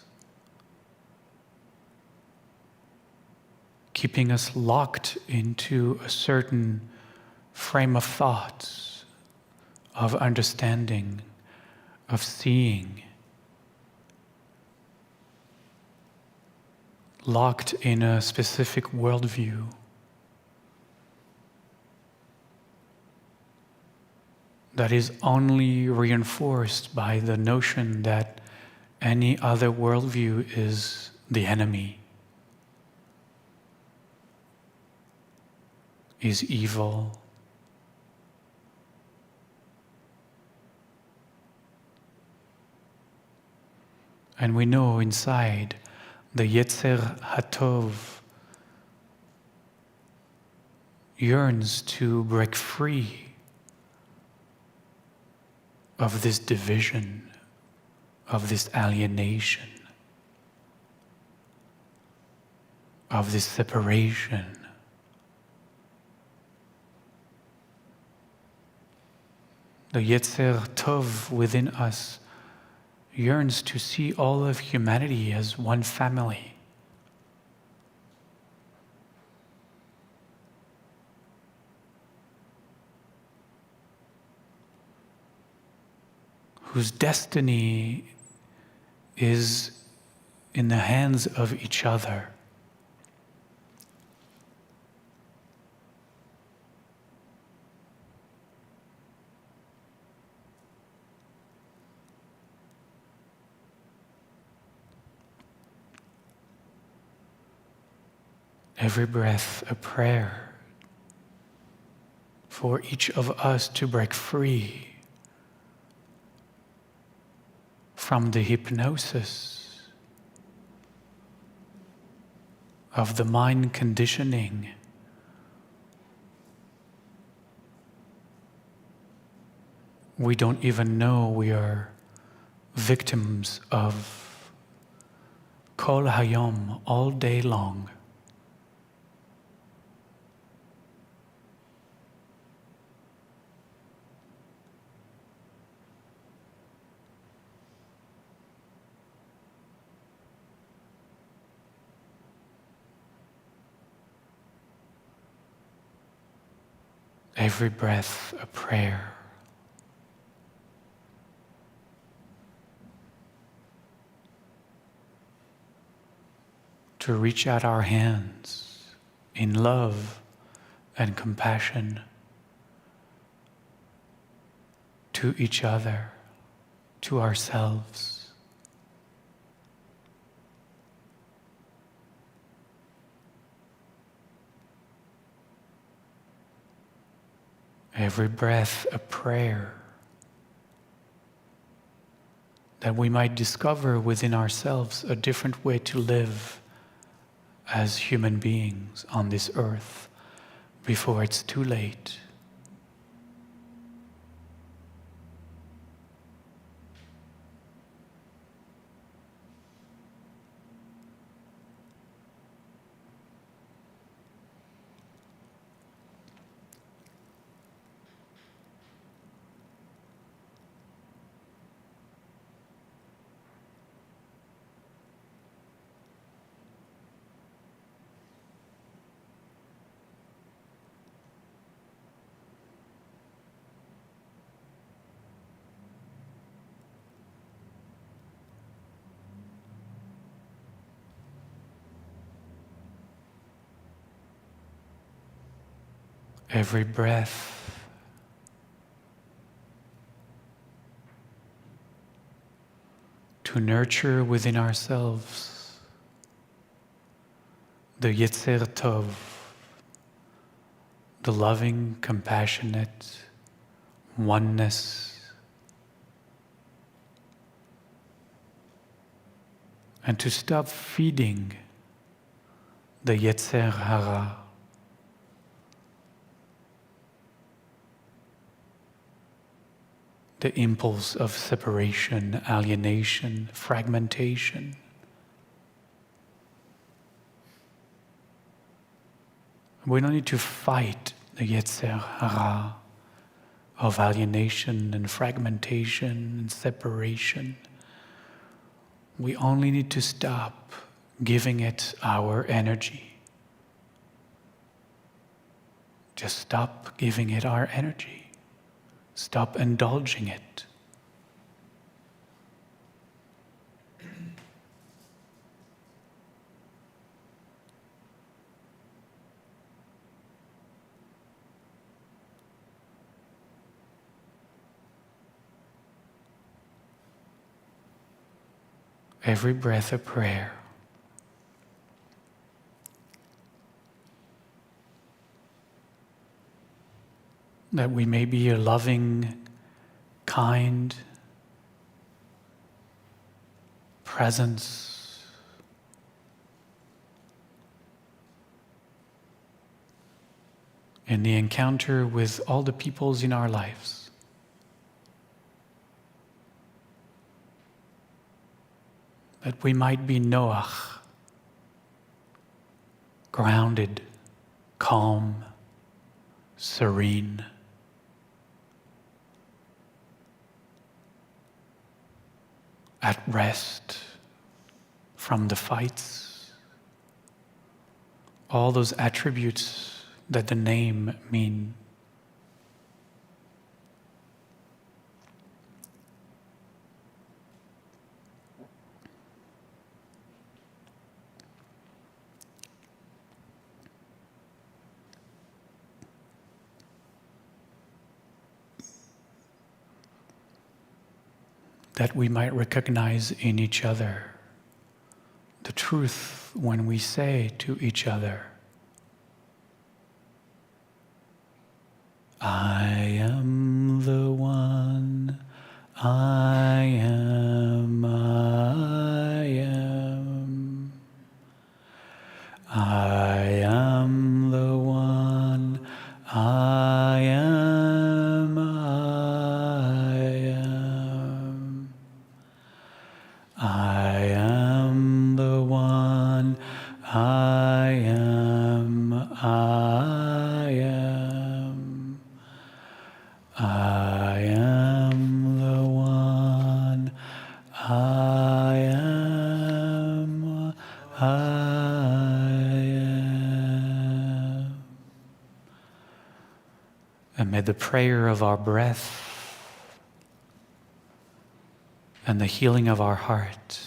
keeping us locked into a certain frame of thoughts, of understanding, of seeing, locked in a specific worldview. That is only reinforced by the notion that any other worldview is the enemy, is evil. And we know inside the Yetzer HaTov yearns to break free of this division, of this alienation, of this separation. The Yetzer Tov within us yearns to see all of humanity as one family. Whose destiny is in the hands of each other. Every breath a prayer for each of us to break free from the hypnosis of the mind conditioning we don't even know we are victims of Kol hayom, all day long. Every breath a prayer. To reach out our hands in love and compassion to each other, to ourselves. Every breath a prayer that we might discover within ourselves a different way to live as human beings on this earth before it's too late. Every breath to nurture within ourselves the Yetzer Tov, the loving, compassionate oneness, and to stop feeding the Yetzer Hara, the impulse of separation, alienation, fragmentation. We don't need to fight the Yetzer Hara of alienation and fragmentation and separation. We only need to stop giving it our energy. Just stop giving it our energy. Stop indulging it. Every breath a prayer. That we may be a loving, kind presence in the encounter with all the peoples in our lives. That we might be Noach, grounded, calm, serene. At rest from the fights, all those attributes that the name mean. That we might recognize in each other the truth when we say to each other, I am the one, I am, I am. I am the one, I am, I am. I am the one. I am the one. I am. And may the prayer of our breath and the healing of our heart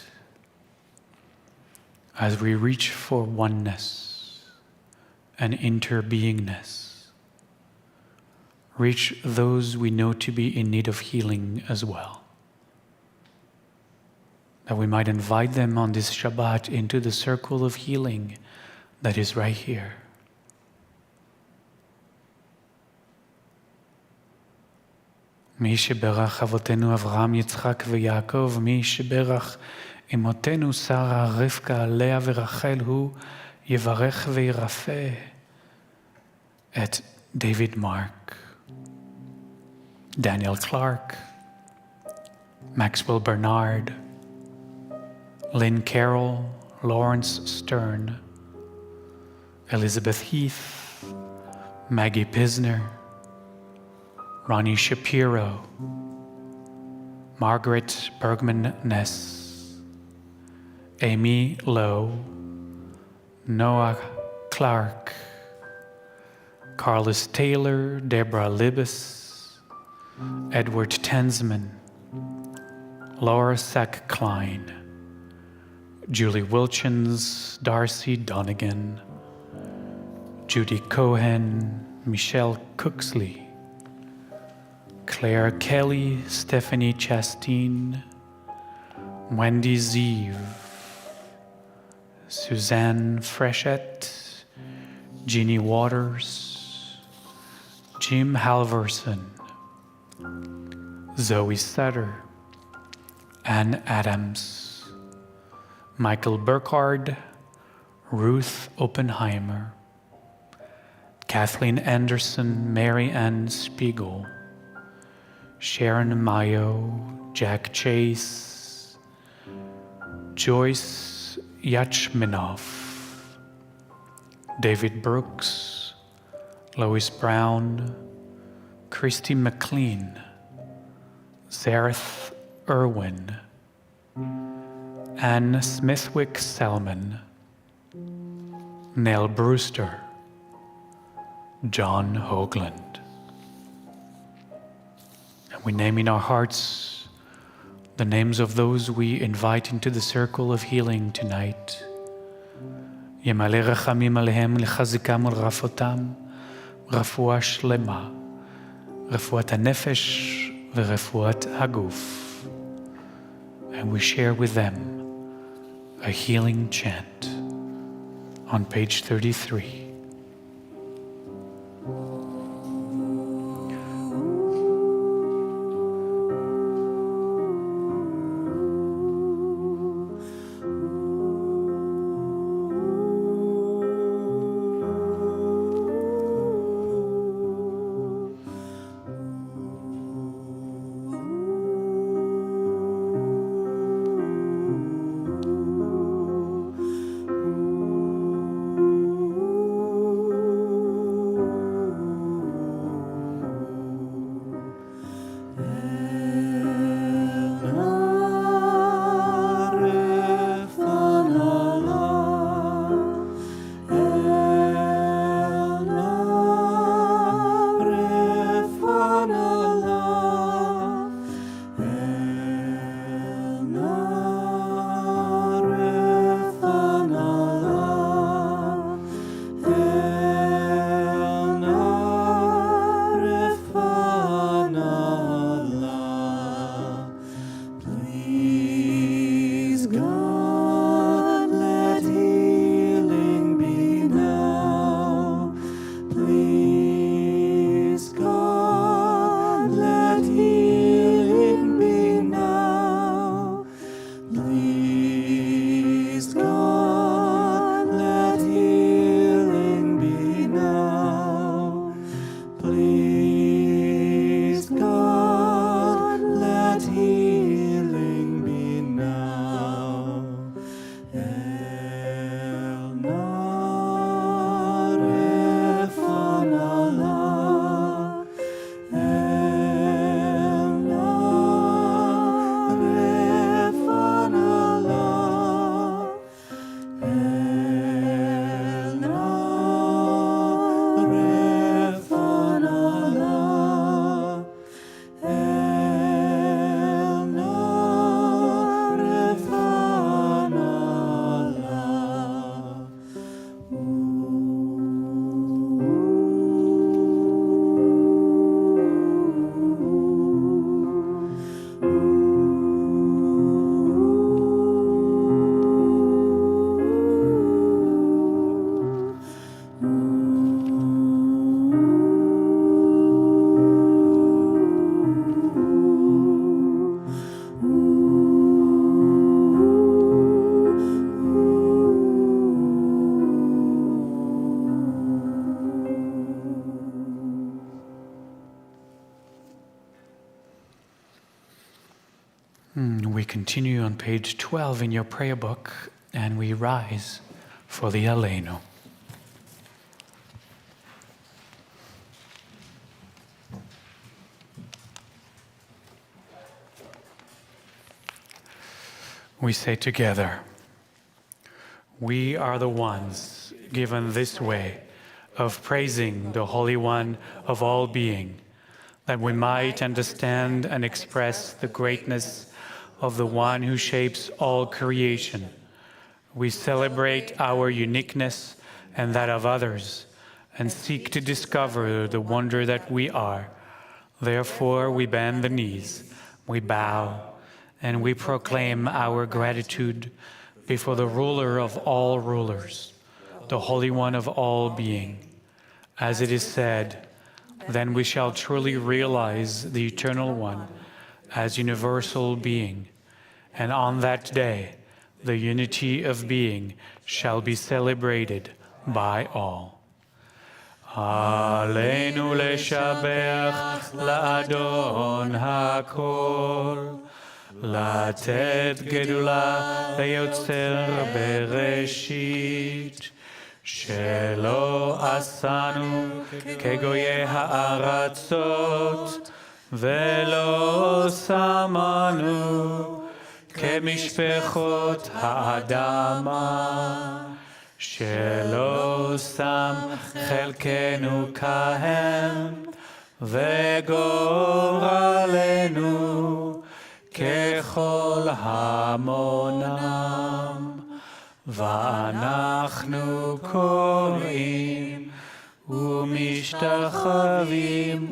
as we reach for oneness and interbeingness, reach those we know to be in need of healing as well. That we might invite them on this Shabbat into the circle of healing that is right here. מי שברך אבותינו אברהם, יצחק ויעקב, מי שברך אמותינו שרה, רבקה, לאה ורחל, הוא יברך וירפא את David Mark, Daniel Clark, Maxwell Bernard, Lynn Carroll, Lawrence Stern, Elizabeth Heath, Maggie Pisner, Ronnie Shapiro, Margaret Bergman-Ness, Amy Lowe, Noah Clark, Carlos Taylor, Deborah Libis, Edward Tensman, Laura Sack-Klein, Julie Wilchins, Darcy Donegan, Judy Cohen, Michelle Cooksley, Claire Kelly, Stephanie Chastain, Wendy Zeev, Suzanne Frechette, Jeannie Waters, Jim Halverson, Zoe Sutter, Ann Adams, Michael Burkhardt, Ruth Oppenheimer, Kathleen Anderson, Mary Ann Spiegel, Sharon Mayo, Jack Chase, Joyce Yachminoff, David Brooks, Lois Brown, Christy McLean, Zareth Irwin, Anne Smithwick Salmon, Nell Brewster, John Hoagland. And we name in our hearts the names of those we invite into the circle of healing tonight. ימלא רחמים עליהם לחזקם ולרפאותם, רפואה שלמה, רפואת הנפש ורפואת הגוף. And we share with them a healing chant on page 33. We continue on page 12 in your prayer book, and we rise for the Aleinu. We say together, we are the ones given this way of praising the Holy One of all being, that we might understand and express the greatness of the One who shapes all creation. We celebrate our uniqueness and that of others, and seek to discover the wonder that we are. Therefore, we bend the knees, we bow, and we proclaim our gratitude before the ruler of all rulers, the Holy One of all being. As it is said, then we shall truly realize the Eternal One as universal being, and on that day, the unity of being shall be celebrated by all. Aleinu leshabeach la'adon hakol, לתת גדולה ליוצר בראשית, שלא עשנו כגויי הארצות, ולא שמנו כמשפחות האדמה, שלא שם חלקנו כהם, וגורלנו ככל המונם, ואנחנו קוראים ומשתחווים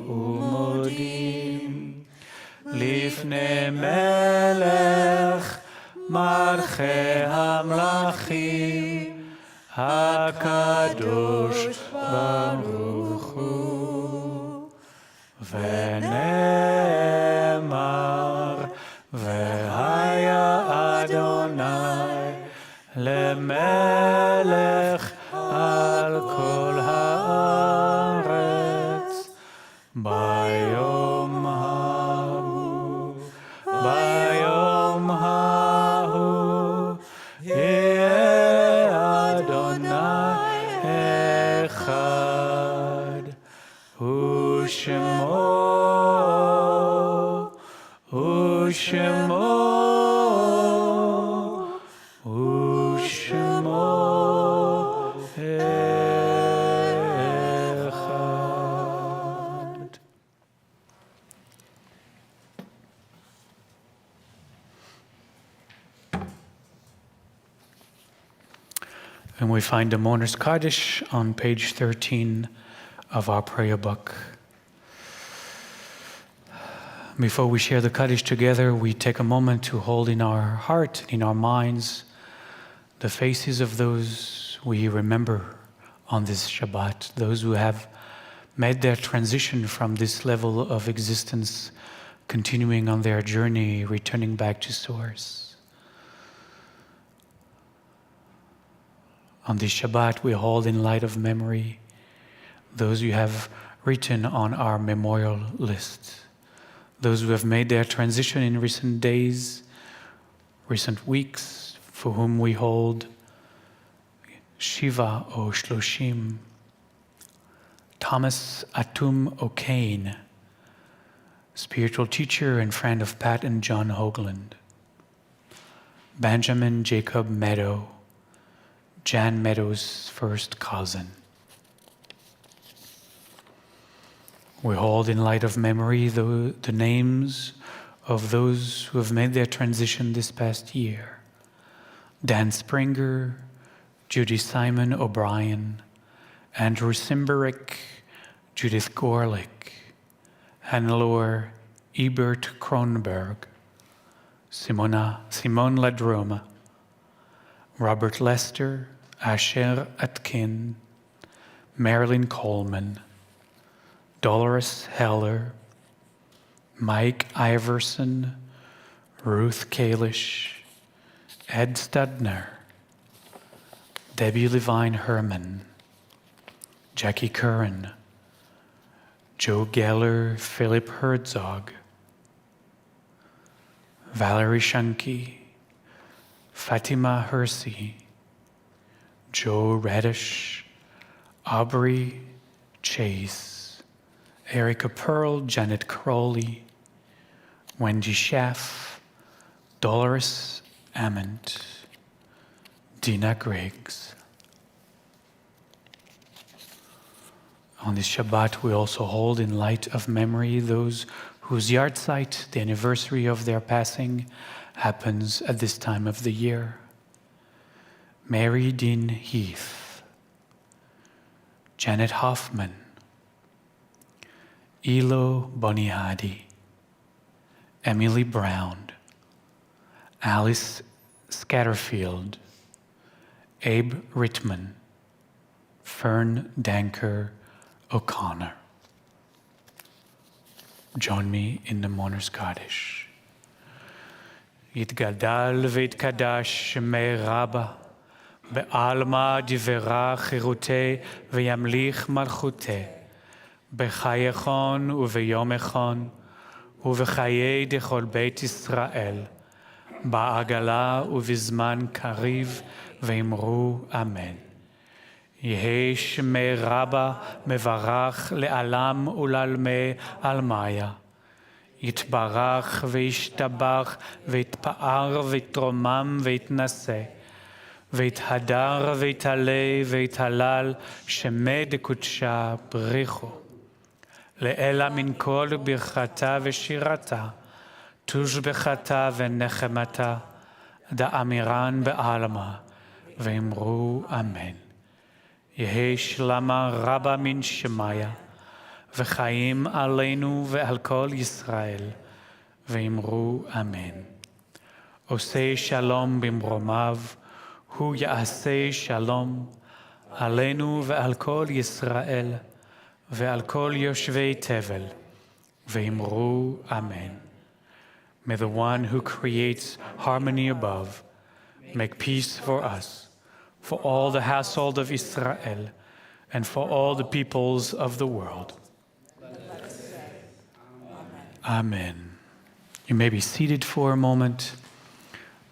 ומודים לפני מלך מלכי המלכים הקדוש ברוך הוא, ונאמר והיה אדוני למלך על כל הארץ ביום ההוא, ביום ההוא יהיה אדוני אחד, ושמו אחד. And we find the Mourner's Kaddish on page 13 of our prayer book. Before we share the Kaddish together, we take a moment to hold in our heart, in our minds, the faces of those we remember on this Shabbat, those who have made their transition from this level of existence, continuing on their journey, returning back to Source. On this Shabbat, we hold in light of memory those you have written on our memorial list, those who have made their transition in recent days, recent weeks, for whom we hold Shiva O Shloshim, Thomas Atum O'Kane, spiritual teacher and friend of Pat and John Hoagland, Benjamin Jacob Meadow, Jan Meadows' first cousin. We hold in light of memory the names of those who have made their transition this past year. Dan Springer, Judy Simon O'Brien, Andrew Simberick, Judith Gorlick, Hannelore Ebert Kronberg, Simone Ladroma, Robert Lester, Asher Atkin, Marilyn Coleman, Dolores Heller, Mike Iverson, Ruth Kalish, Ed Studner, Debbie Levine Herman, Jackie Curran, Joe Geller, Philip Herzog, Valerie Shanky, Fatima Hersey, Joe Reddish, Aubrey Chase, Erica Pearl, Janet Crowley, Wendy Schaff, Dolores Ament, Dina Griggs. On this Shabbat, we also hold in light of memory those whose yahrzeit, the anniversary of their passing, happens at this time of the year. Mary Dean Heath, Janet Hoffman, Elo Bonihadi, Emily Brown, Alice Scatterfield, Abe Rittman, Fern Danker O'Connor. Join me in the Mourner's Kaddish. יתגדל ויתקדש שמי רבה, בעלמא דברה חירותי וימליך מלכותי, בחייכון וביומכון, ובחיי דכל בית ישראל, בעגלה ובזמן קריב, ואמרו אמן. יהי שמי רבה מברך לעלם ולעלמי עלמיה. יתברך וישתבח ויתפאר ויתרומם ויתנשא. ויתהדר ויתעלה ויתהלל שמי דקודשה בריחו. לאלה מן כל ברכתה ושירתה, תושבחתה ונחמתה, דאמירן בעלמא, ואמרו אמן. יהי שלמה רבה מן שמיה, וחיים עלינו ועל כל ישראל, ואמרו אמן. עושה שלום במרומיו, הוא יעשה שלום עלינו ועל כל ישראל, ועל כל יושבי תבל, ואמרו אמן. May the one who creates harmony above make peace for us, for all the household of Israel, and for all the peoples of the world. Amen. You may be seated for a moment.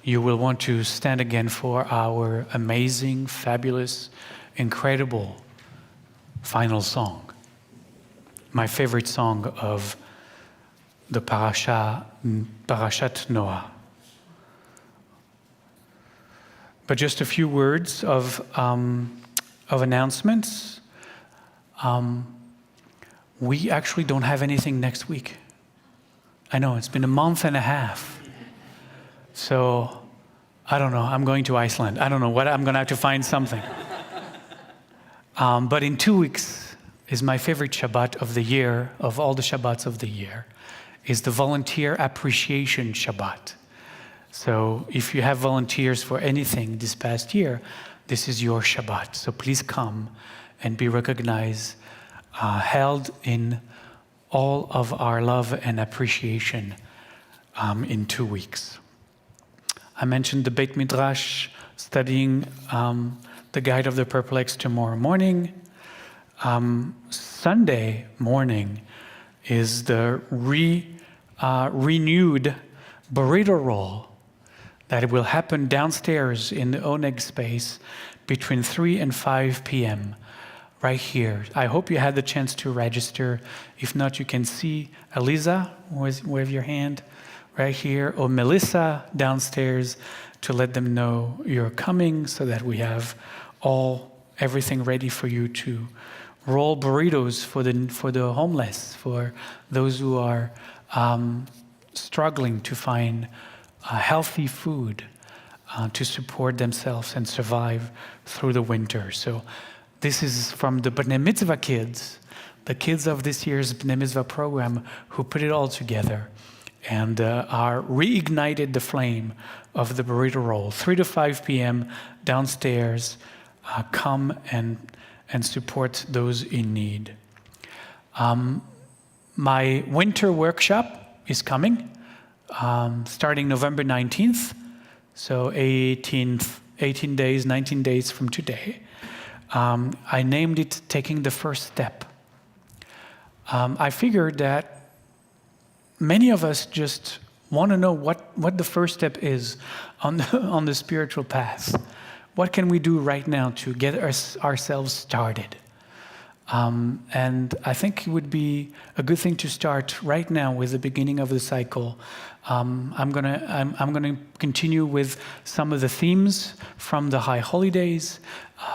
You will want to stand again for our amazing, fabulous, incredible final song. My favorite song of the Parashat Noah. But just a few words of announcements. We actually don't have anything next week. I know, it's been a month and a half. So, I don't know, I'm going to Iceland. I don't know what, I'm going to have to find something. But in 2 weeks is my favorite Shabbat of the year, of all the Shabbats of the year, is the Volunteer Appreciation Shabbat. So if you have volunteers for anything this past year, this is your Shabbat. So please come and be recognized, held in all of our love and appreciation in 2 weeks. I mentioned the Beit Midrash, studying the Guide of the Perplexed tomorrow morning. Sunday morning is the renewed burrito roll that will happen downstairs in the Oneg space between 3 and 5 p.m. right here. I hope you had the chance to register. If not, you can see Eliza, wave your hand, right here, or Melissa downstairs to let them know you're coming so that we have everything ready for you to roll burritos for the homeless, for those who are struggling to find healthy food to support themselves and survive through the winter. So this is from the B'nai Mitzvah kids, the kids of this year's B'nai Mitzvah program, who put it all together and are reignited the flame of the burrito roll. 3 to 5 p.m. downstairs. Come and support those in need. My winter workshop is coming, starting November 19th, so 19 days from today. I named it Taking the First Step. I figured that many of us just want to know what the first step is on on the spiritual path. What can we do right now to get ourselves started? And I think it would be a good thing to start right now with the beginning of the cycle. I'm gonna continue with some of the themes from the high holidays.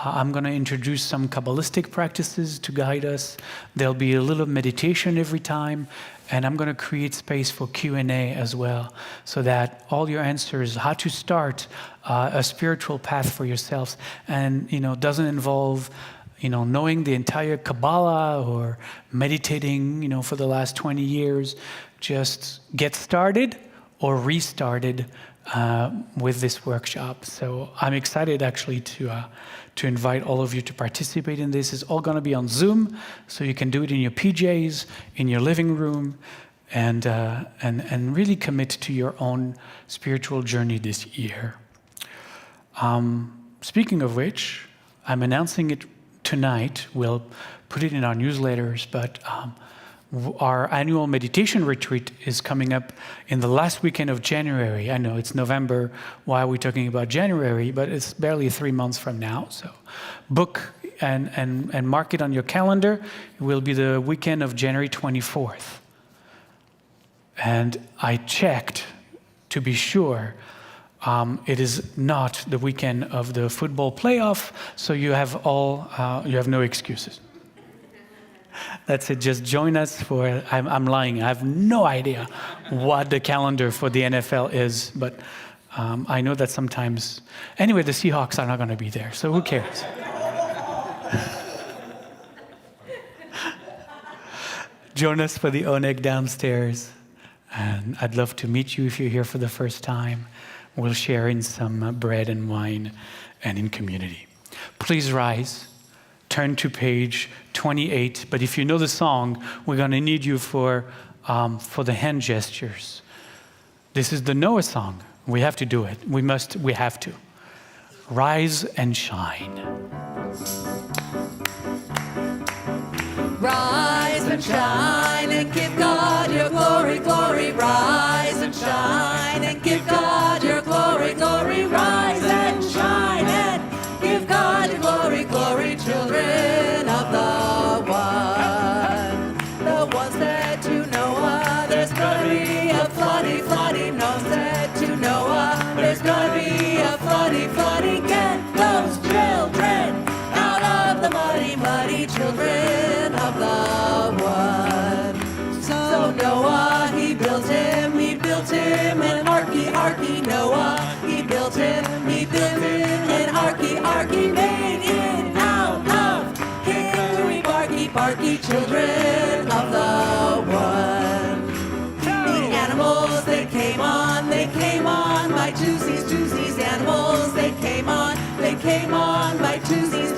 I'm gonna introduce some Kabbalistic practices to guide us. There'll be a little meditation every time, and I'm gonna create space for Q&A as well, so that all your answers, how to start a spiritual path for yourselves, and doesn't involve knowing the entire Kabbalah or meditating, for the last 20 years. Just get started or restarted with this workshop. So I'm excited actually to invite all of you to participate in this. It's all going to be on Zoom, so you can do it in your PJs, in your living room, and really commit to your own spiritual journey this year. Speaking of which, I'm announcing it tonight. We'll put it in our newsletters, but our annual meditation retreat is coming up in the last weekend of January. I know it's November. Why are we talking about January? But it's barely 3 months from now. So book and mark it on your calendar. It will be the weekend of January 24th. And I checked to be sure. It is not the weekend of the football playoff, so you have no excuses. That's it. Just join us for. I'm lying. I have no idea what the calendar for the NFL is, but I know that sometimes. Anyway, the Seahawks are not going to be there, so who cares? Join us for the Oneg downstairs, and I'd love to meet you if you're here for the first time. We'll share in some bread and wine and in community. Please rise, turn to page 28. But if you know the song, we're going to need you for the hand gestures. This is the Noah song. We have to do it. We have to. Rise and shine. Rise and shine and give God your glory, glory. Rise and shine and give God your glory, glory. Rise and shine and give God your glory, glory. Children of the One. The one said to Noah, there's gonna be a floody, floody. Noah said to Noah, there's gonna be a floody, floody. Get those children out of the muddy, muddy. Children of the One. So Noah, he built him, and Arky, Noah, he built him, and Arky, made it out of hickory, barky, children of the One. The animals, they came on by twosies, animals, they came on by twosies,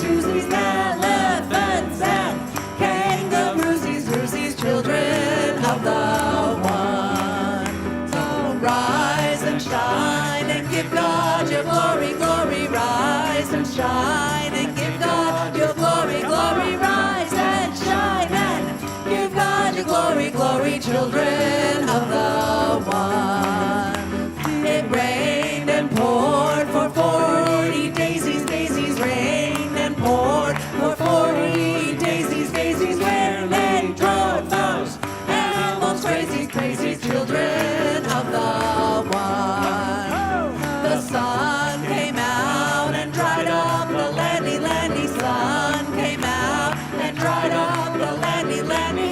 elephants and kangaroosies, children of the One. So rise and shine and give God your glory, glory. Rise and shine and give God your glory, glory. Rise and shine and give God your glory, glory. Children of the One. It rained and poured for 40 daisies, rained and poured for 40 daisies, where they drove those animals crazy, children of the One. The sun came out and dried up the landy, sun came out and dried up the landy,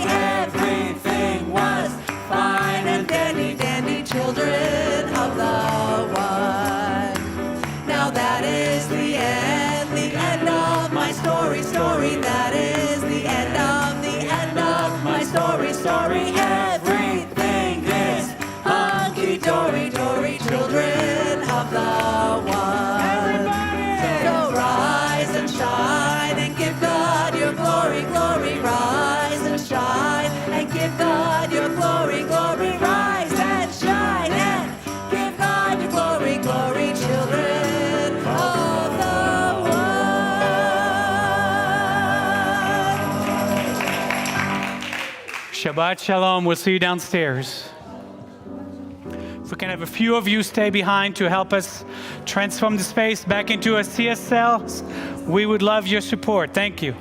everything was fine and dandy, children of the One. Now that is the end of my story, that is the end of my story, everything is hunky-dory, children of the One. So rise and shine and give God your glory, glory. Rise and shine and give God your glory, glory. Rise and shine and give God your glory, glory. Children of the One. Shabbat shalom. We'll see you downstairs. If we can have a few of you stay behind to help us transform the space back into a CS cells, we would love your support. Thank you.